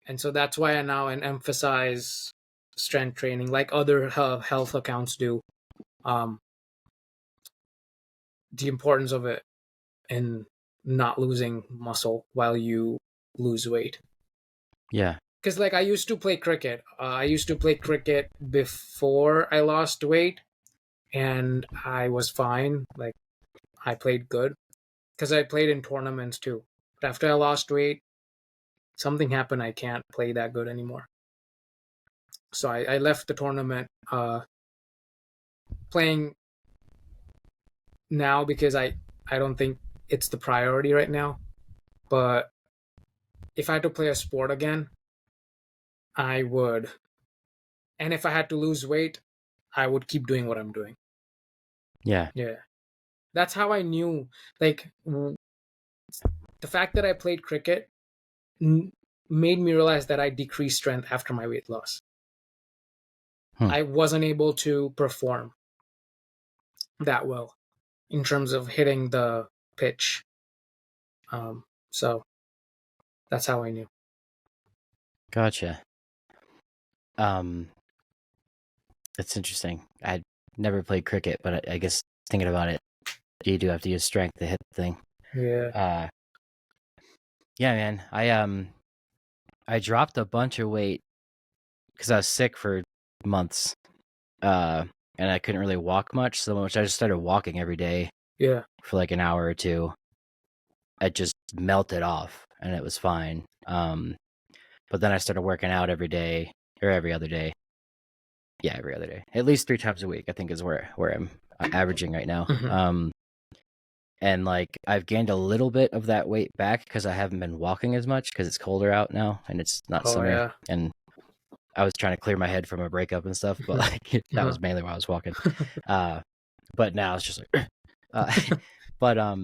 And so that's why I now emphasize strength training like other health accounts do. The importance of it in not losing muscle while you lose weight. Yeah. Because like I used to play cricket. I used to play cricket before I lost weight, and I was fine. Like I played good because I played in tournaments too. But after I lost weight, something happened. I can't play that good anymore. So I left the tournament playing now because I don't think it's the priority right now. But if I had to play a sport again, I would. And if I had to lose weight, I would keep doing what I'm doing. Yeah. Yeah. That's how I knew. Like, the fact that I played cricket made me realize that I decreased strength after my weight loss. I wasn't able to perform that well in terms of hitting the pitch. So that's how I knew. Gotcha. That's interesting. I'd never played cricket, but I guess thinking about it, you do have to use strength to hit the thing. Yeah. Yeah, man. I dropped a bunch of weight because I was sick for months, and I couldn't really walk much. So much I just started walking every day Yeah. for like an hour or two. It just melted off, and it was fine. But then I started working out every day or every other day. Yeah, every other day, at least 3 times a week. I think is where I'm averaging right now. Mm-hmm. And like I've gained a little bit of that weight back because I haven't been walking as much because it's colder out now and it's not Oh summer. yeah. And I was trying to clear my head from a breakup and stuff, but like that was mainly why I was walking. But now it's just like, but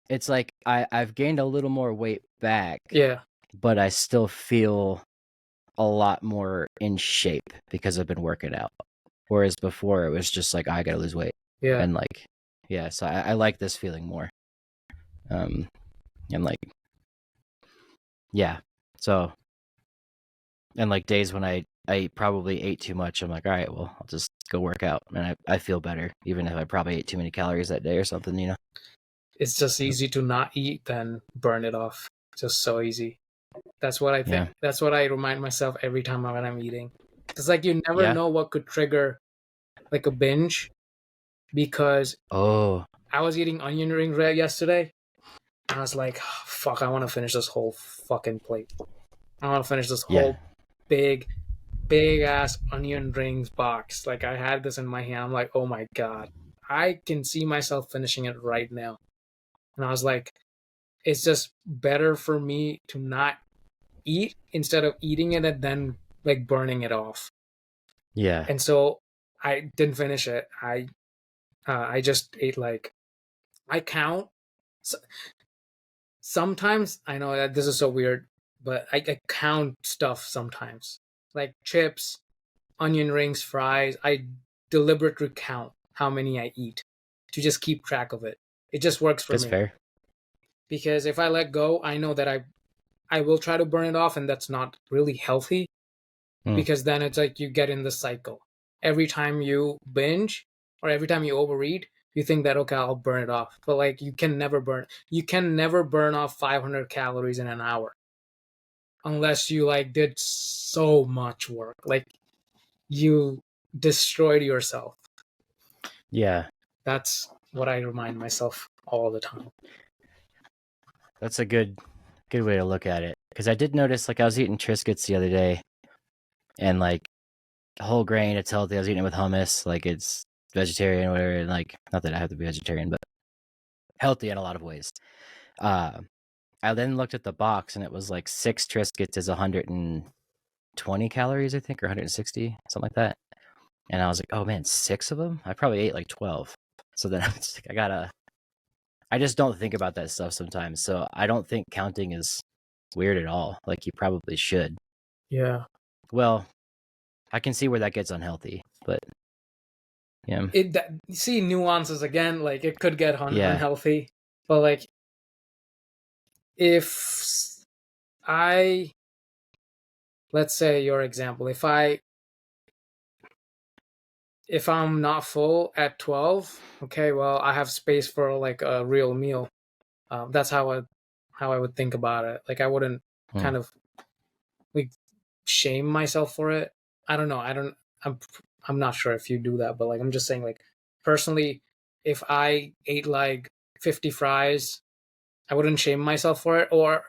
it's like I've gained a little more weight back, Yeah. but I still feel a lot more in shape because I've been working out. Whereas before it was just like I gotta lose weight. Yeah. And like yeah, so I like this feeling more. And like yeah. So and like days when I probably ate too much, I'm like, all right, well, I'll just go work out and I feel better, even if I probably ate too many calories that day or something, you know? It's just easy to not eat than burn it off. Just so easy. That's what I think. Yeah. That's what I remind myself every time when I'm eating. It's like you never Yeah. know what could trigger like a binge, because Oh. I was eating onion rings yesterday, and I was like, "Oh, fuck, I want to finish this whole fucking plate. I want to finish this Yeah. whole big, big ass onion rings box." Like I had this in my hand. I'm like, oh my god, I can see myself finishing it right now. And I was like, it's just better for me to not eat instead of eating it and then like burning it off. Yeah. And so I didn't finish it. I just ate like, I count. Sometimes I know that this is so weird, but I count stuff sometimes, like chips, onion rings, fries. I deliberately count how many I eat to just keep track of it. It just works for That's me, fair. because if I let go, I know that I will try to burn it off, and that's not really healthy, Mm. because then it's like you get in the cycle. Every time you binge or every time you overeat, you think that, okay, I'll burn it off. But like you can never burn off 500 calories in an hour unless you like did so much work. Like you destroyed yourself. Yeah. That's what I remind myself all the time. That's a good way to look at it. Because I did notice, like, I was eating Triscuits the other day, and like whole grain, it's healthy. I was eating it with hummus, like it's vegetarian or whatever, and like not that I have to be vegetarian, but healthy in a lot of ways. Uh, I then looked at the box, and it was like 6 Triscuits is 120 calories, I think, or 160, something like that. And I was like, oh man, 6 of them? I probably ate like 12. So then I was like, I just don't think about that stuff sometimes. So I don't think counting is weird at all. Like you probably should. Yeah. Well, I can see where that gets unhealthy, but yeah. See nuances again, like it could get Yeah. unhealthy, but like if I, let's say your example, if I'm not full at 12, okay, well, I have space for like a real meal. That's how I would think about it. Like I wouldn't Hmm. kind of like shame myself for it. I don't know. I'm I'm not sure if you do that, but like I'm just saying, like personally, if I ate like 50 fries, I wouldn't shame myself for it. Or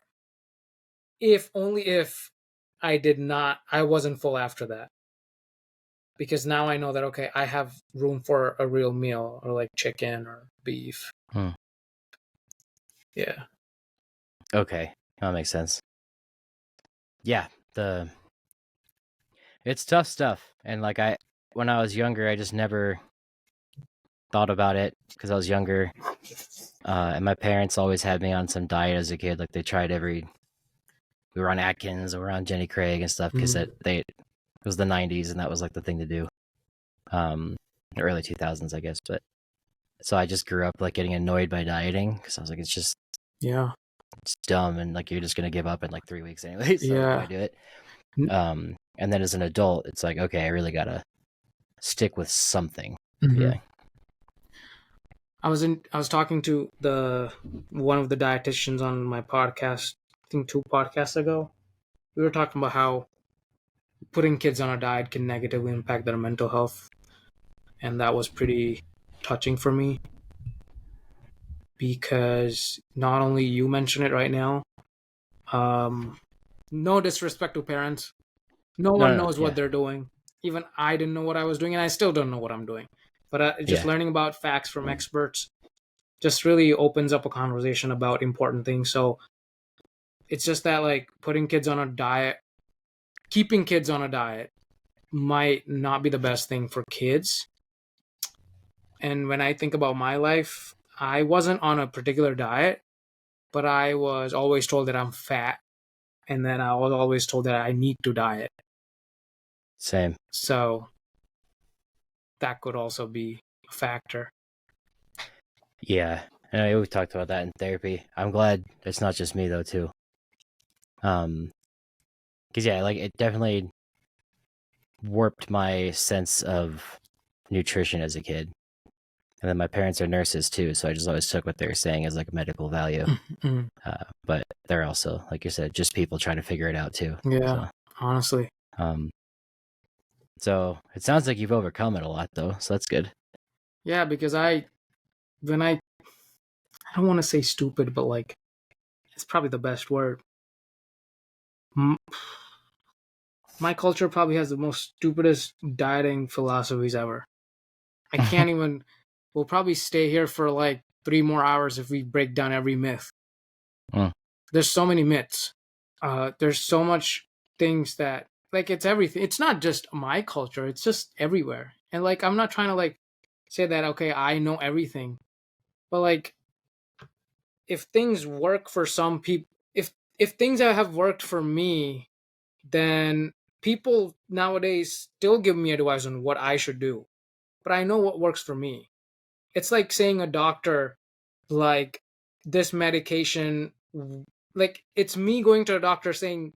if only if I wasn't full after that, because now I know that, okay, I have room for a real meal, or like chicken or beef. Hmm. Yeah. Okay. That makes sense. Yeah. It's tough stuff. And like when I was younger, I just never thought about it because I was younger. And my parents always had me on some diet as a kid. Like they tried we were on Atkins, or we were on Jenny Craig and stuff because Mhm. it was the 90s and that was like the thing to do. The early 2000s, I guess. But so I just grew up like getting annoyed by dieting because I was like, Yeah. it's dumb and like you're just gonna give up in like 3 weeks anyway. So why Yeah. do it? And then as an adult, it's like, okay, I really gotta stick with something. Mhm. Yeah. I was talking to the one of the dietitians on my podcast, I think 2 podcasts ago. We were talking about how putting kids on a diet can negatively impact their mental health, and that was pretty touching for me because not only you mention it right now, um, no disrespect to parents, no No, one no, no. knows what Yeah. they're doing. Even I didn't know what I was doing, and I still don't know what I'm doing. But just Yeah. learning about facts from experts just really opens up a conversation about important things. So it's just that like putting kids on a diet, keeping kids on a diet might not be the best thing for kids. And when I think about my life, I wasn't on a particular diet, but I was always told that I'm fat. And then I was always told that I need to diet. Same. So that could also be a factor. Yeah. And we talked about that in therapy. I'm glad it's not just me though too. Because yeah, like it definitely warped my sense of nutrition as a kid. And then my parents are nurses too, so I just always took what they were saying as like a medical value. Mm-hmm. But they're also, like you said, just people trying to figure it out too. Yeah, So, honestly. um, so it sounds like you've overcome it a lot though, so that's good. Yeah, because when I don't want to say stupid, but like, it's probably the best word. My culture probably has the most stupidest dieting philosophies ever. I can't even. We'll probably stay here for like 3 more hours if we break down every myth. Mm. There's so many myths. There's so much things that like it's everything. It's not just my culture. It's just everywhere. And like I'm not trying to like say that okay I know everything, but like if things work for some people, if things that have worked for me, then people nowadays still give me advice on what I should do. But I know what works for me. It's like saying a doctor, like this medication, like it's me going to a doctor saying,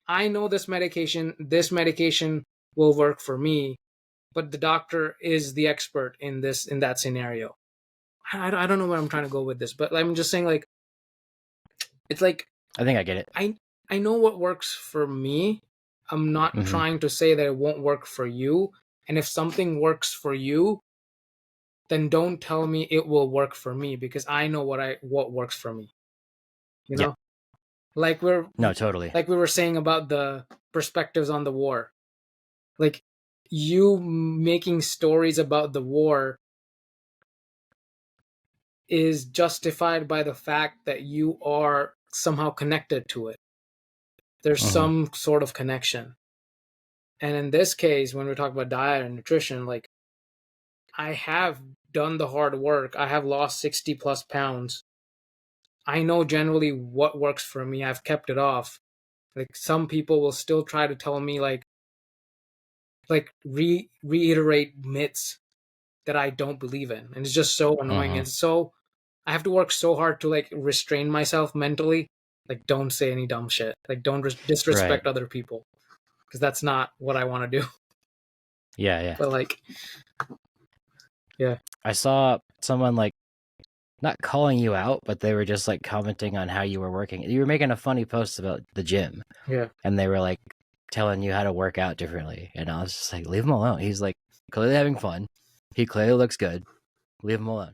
I know this medication will work for me, but the doctor is the expert in that scenario. I don't know where I'm trying to go with this, but I'm just saying like it's like I think I get it. I know what works for me. I'm not Mm-hmm. trying to say that it won't work for you. And if something works for you, then don't tell me it will work for me because I know what works for me. You Yeah. know? Like we're No, totally. like we were saying about the perspectives on the war. Like you making stories about the war is justified by the fact that you are somehow connected to it. There's Mm-hmm. some sort of connection. And in this case, when we talk about diet and nutrition, like I have done the hard work. I have lost 60 plus pounds. I know generally what works for me. I've kept it off. Like some people will still try to tell me reiterate myths that I don't believe in. And it's just so annoying. Mm-hmm. And so I have to work so hard to like restrain myself mentally. Like don't say any dumb shit. Like don't Right. disrespect other people because that's not what I want to do. Yeah, yeah. But like yeah. I saw someone like not calling you out, but they were just like commenting on how you were working. You were making a funny post about the gym, Yeah. and they were like telling you how to work out differently. And I was just like, leave him alone. He's like clearly having fun. He clearly looks good. Leave him alone.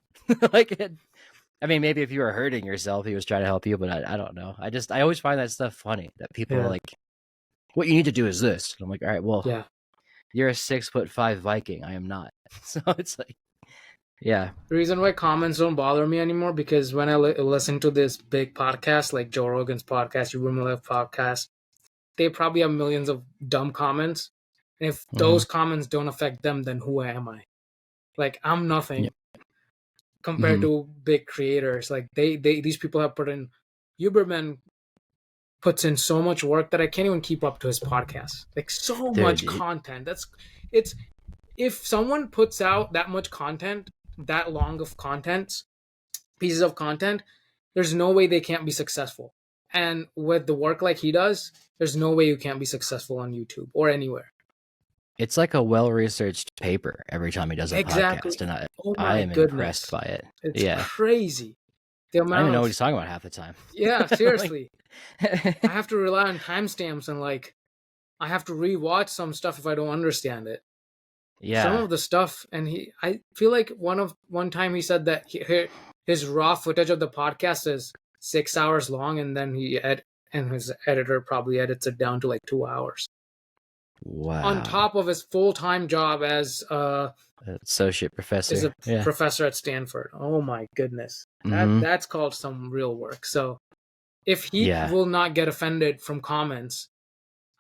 I mean, maybe if you were hurting yourself, he was trying to help you, but I don't know. I always find that stuff funny that people are Yeah. like, what you need to do is this. And I'm like, all right, well, Yeah. you're a 6'5" Viking. I am not. So it's like, yeah. The reason why comments don't bother me anymore because when I listen to this big podcast like Joe Rogan's podcast, You Will Live podcast, they probably have millions of dumb comments. And if Mm-hmm. those comments don't affect them, then who am I? Like I'm Yeah. nothing compared Mm-hmm. to big creators. Like they these people have put in Uberman puts in so much work that I can't even keep up to his podcast. Like so much Dude, content. It's if someone puts out that much content, that long of content, pieces of content, there's no way they can't be successful. And with the work like he does, there's no way you can't be successful on YouTube or anywhere. it's like a well-researched paper every time he does a Exactly. podcast, and Oh I my am impressed goodness. by it. It's Yeah. crazy. The I don't even amount know what of he's talking about half the time. yeah, Like, seriously. I have to rely on timestamps and like I have to rewatch some stuff if I don't understand it. Some Yeah. of the stuff, and I feel like one time he said that his raw footage of the podcast is 6 hours long, and then and his editor probably edits it down to like 2 hours. On Wow. top of his full-time job as Associate is professor. a Yeah. professor at Stanford. Oh my goodness, Mm-hmm. that's called some real work. So if he Yeah. will not get offended from comments,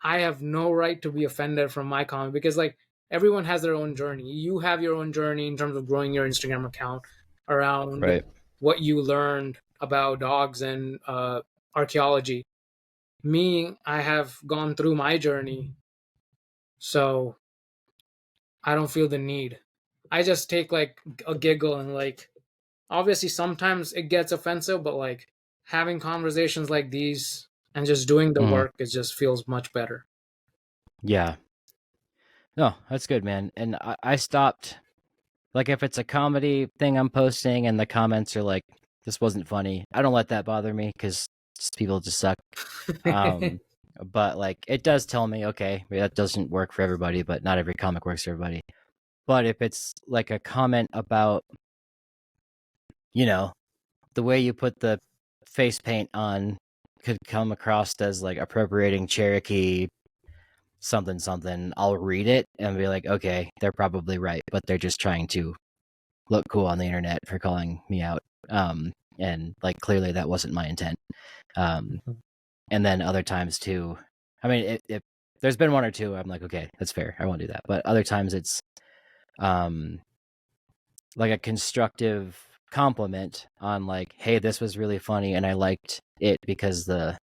I have no right to be offended from my comment, because like everyone has their own journey. You have your own journey in terms of growing your Instagram account around Right. what you learned about dogs and archaeology. Me, I have gone through my journey, so I don't feel the need. I just take like a giggle, and like obviously sometimes it gets offensive, but like having conversations like these and just doing the Mm. work, it just feels much better. Yeah. No, that's good, man. And I stopped. Like, if it's a comedy thing I'm posting and the comments are like, "This wasn't funny," I don't let that bother me because people just suck. Um, but like, it does tell me, okay, maybe that doesn't work for everybody, but not every comic works for everybody. But if it's like a comment about, you know, the way you put the face paint on could come across as like appropriating Cherokee something something, I'll read it and be like, okay, they're probably right, but they're just trying to look cool on the internet for calling me out. And like clearly that wasn't my intent. Um, and then other times too, I mean, it there's been one or two I'm like, okay, that's fair, I won't do that. But other times it's um like a constructive compliment on like, hey, this was really funny and I liked it because how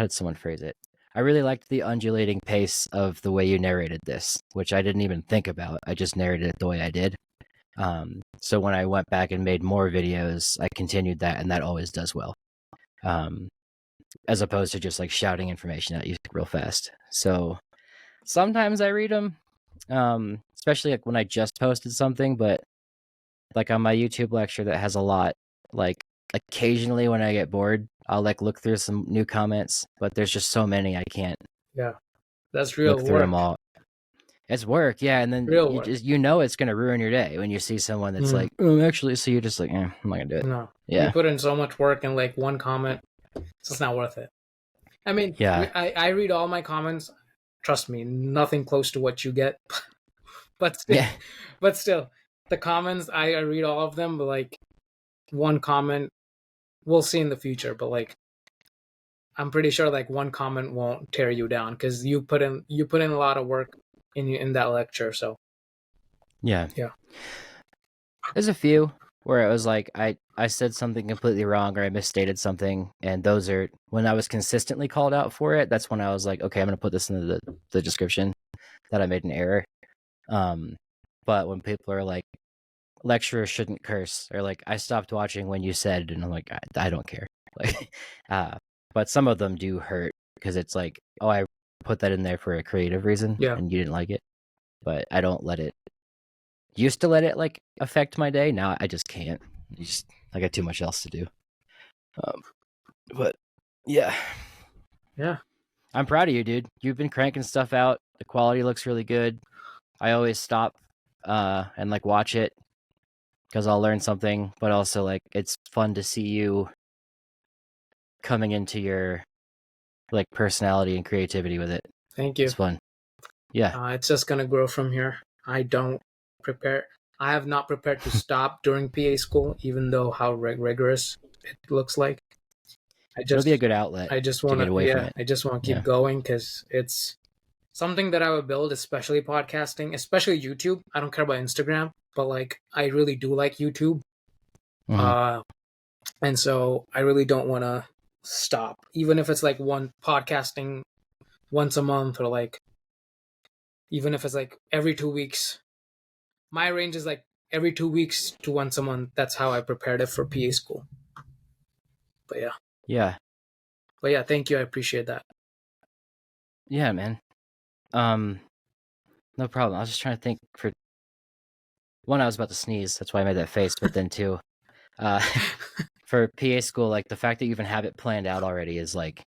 did someone phrase it? I really liked the undulating pace of the way you narrated this, which I didn't even think about. I just narrated it the way I did. So when I went back and made more videos, I continued that, and that always does well. As opposed to just like shouting information at you real fast. So sometimes I read them, especially like when I just posted something, but like on my YouTube lecture that has a lot, like occasionally when I get bored, I'll like look through some new comments, but there's just so many I can't Yeah, that's real look through them work. all. It's work, yeah, and then Real you work. just it's gonna ruin your day when you see someone that's Mm. like, oh, actually, so you're just like, I'm not gonna do it. No, you Yeah, put in so much work and like one comment, it's just not worth it. I mean, yeah, I read all my comments. Trust me, nothing close to what you get, but still, yeah. but still, the comments I read all of them. But like one comment, we'll see in the future. But like I'm pretty sure like one comment won't tear you down, because you put in a lot of work in that lecture. So Yeah. yeah, There's a few where it was like I said something completely wrong or I misstated something, and those are when I was consistently called out for it. That's when I was like, okay, I'm gonna put this into the description that I made an error. Um, but when people are like, lecturers shouldn't curse, or like, I stopped watching when you said, and I'm like, I don't care. Like, but some of them do hurt because it's like, oh, I put that in there for a creative reason yeah. and you didn't like it, but I don't let it. Used to let it like affect my day. Now I just can't. I got too much else to do. Um, but yeah, Yeah. I'm proud of you, dude. You've been cranking stuff out. The quality looks really good. I always stop and like watch it because I'll learn something, but also like it's fun to see you coming into your like personality and creativity with it. Thank It's you. fun. Yeah. It's just gonna grow from here. I don't prepare. I have not prepared to stop during PA school, even though how rigorous it looks like. I It'll be a just, good outlet I just to get wanna, away from yeah, it. I just wanna keep Yeah. going, because it's something that I would build, especially podcasting, especially YouTube. I don't care about Instagram, but like I really do like YouTube. Mm-hmm. Uh, and so I really don't want to stop, even if it's like one podcasting once a month, or like even if it's like every 2 weeks. My range is like every 2 weeks to once a month. That's how I prepared it for PA school. But yeah, Yeah. thank you. I appreciate that. Yeah, man. Um, no problem. I was just trying to think for one, I was about to sneeze. That's why I made that face. But then two, uh, for PA school, like the fact that you even have it planned out already is like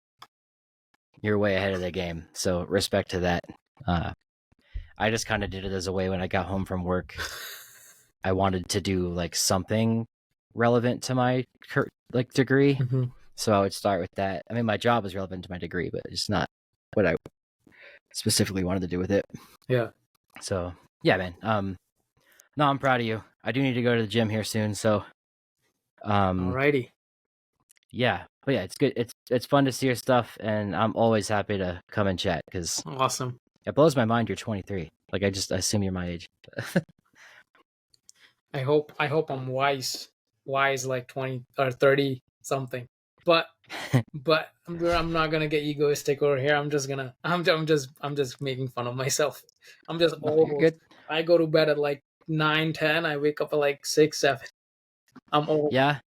you're way ahead of the game. So respect to that. I just kind of did it as a way when I got home from work. I wanted to do like something relevant to my like degree. Mm-hmm. So I would start with that. I mean, my job is relevant to my degree, but it's not what I specifically wanted to do with it. Yeah. So yeah, man. No, I'm proud of you. I do need to go to the gym here soon. So, Alrighty. yeah, but yeah, it's good. It's fun to see your stuff, and I'm always happy to come and chat because Awesome. it blows my mind. You're 23. Like I assume you're my age. I hope I'm wise like 20 or 30 something. But I'm not gonna get egoistic over here. I'm just making fun of myself. I'm just No, you're old. good. I go to bed at like 9, 10. I wake up at like 6, 7. I'm old. Yeah.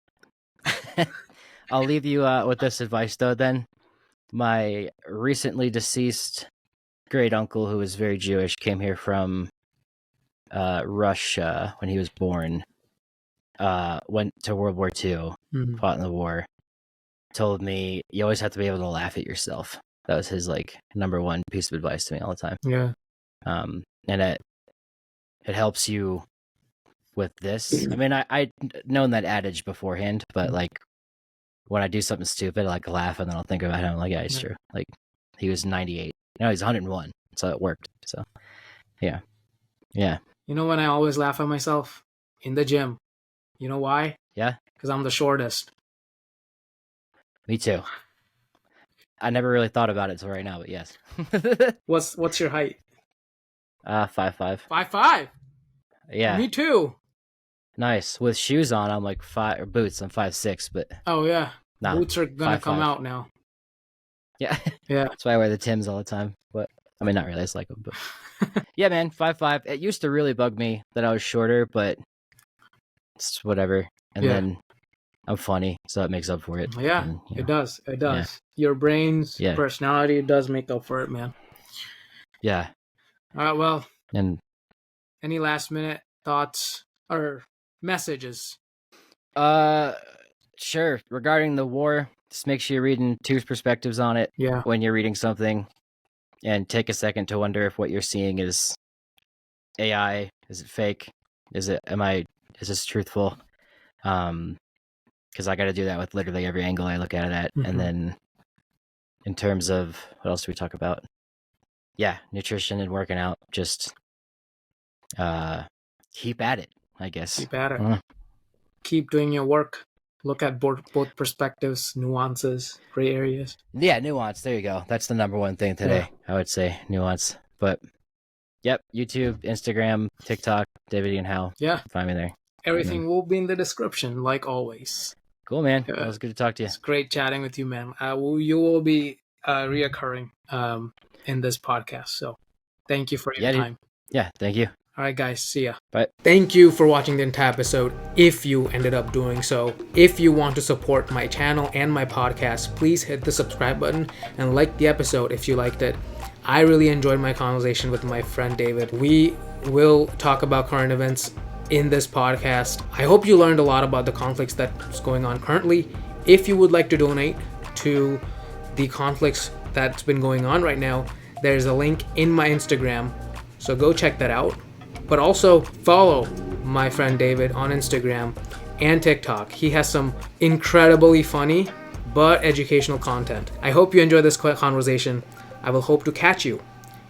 I'll leave you with this advice though. Then my recently deceased great uncle, who was very Jewish, came here from Russia when he was born. Went to World War II, Mhm. fought in the war. Told me you always have to be able to laugh at yourself. That was his like number one piece of advice to me all the time. Yeah. And it helps you with this. I mean, I'd known that adage beforehand, but like when I do something stupid, I like laugh and then I'll think about it. I'm like, yeah, it's true. Like he was 98. No, he's 101. So it worked. So yeah. Yeah. You know when I always laugh at myself? In the gym. You know why? Yeah. Because I'm the shortest. Me too. I never really thought about it till right now, but yes. What's your height? 5'5". 5'5". Yeah. Me too. Nice. With shoes on, I'm like 5 or boots. I'm 5'6", but Oh yeah. no, Boots are gonna 5'5". come out now. Yeah. Yeah. That's why I wear the Tims all the time. But I mean, not really. I just like them. But yeah, man, 5'5". It used to really bug me that I was shorter, but it's whatever. And then I'm funny, so it makes up for it. Yeah, and, it does. It does. Your brain's personality does make up for it, man. Yeah. All right. Well. And any last minute thoughts or messages? Sure. Regarding the war, just make sure you're reading two perspectives on it. Yeah. When you're reading something, and take a second to wonder if what you're seeing is AI, is it fake, is this truthful? Because I got to do that with literally every angle I look at it at. Mm-hmm. And then in terms of what else do we talk about? Yeah, nutrition and working out. Just keep at it, I guess. Keep at it. Keep doing your work. Look at both perspectives, nuances, gray areas. Yeah, nuance. There you go. That's the number one thing today. Yeah. I would say nuance. But yep, YouTube, Instagram, TikTok, David Ian Howe. Yeah. Find me there. Everything will be in the description, like always. Cool, man. It was good to talk to you. It's great chatting with you, man. You will be reoccurring in this podcast. So thank you for your time. Dude. Yeah, thank you. All right, guys. See ya. Bye. Thank you for watching the entire episode, if you ended up doing so. If you want to support my channel and my podcast, please hit the subscribe button and like the episode if you liked it. I really enjoyed my conversation with my friend David. We will talk about current events in this podcast. I hope you learned a lot about the conflicts that's going on currently. If you would like to donate to the conflicts that's been going on right now, there's a link in my Instagram, so go check that out. But also follow my friend David on Instagram and TikTok. He has some incredibly funny but educational content. I hope you enjoyed this conversation. I will hope to catch you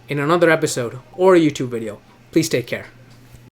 in another episode or a YouTube video. Please take care.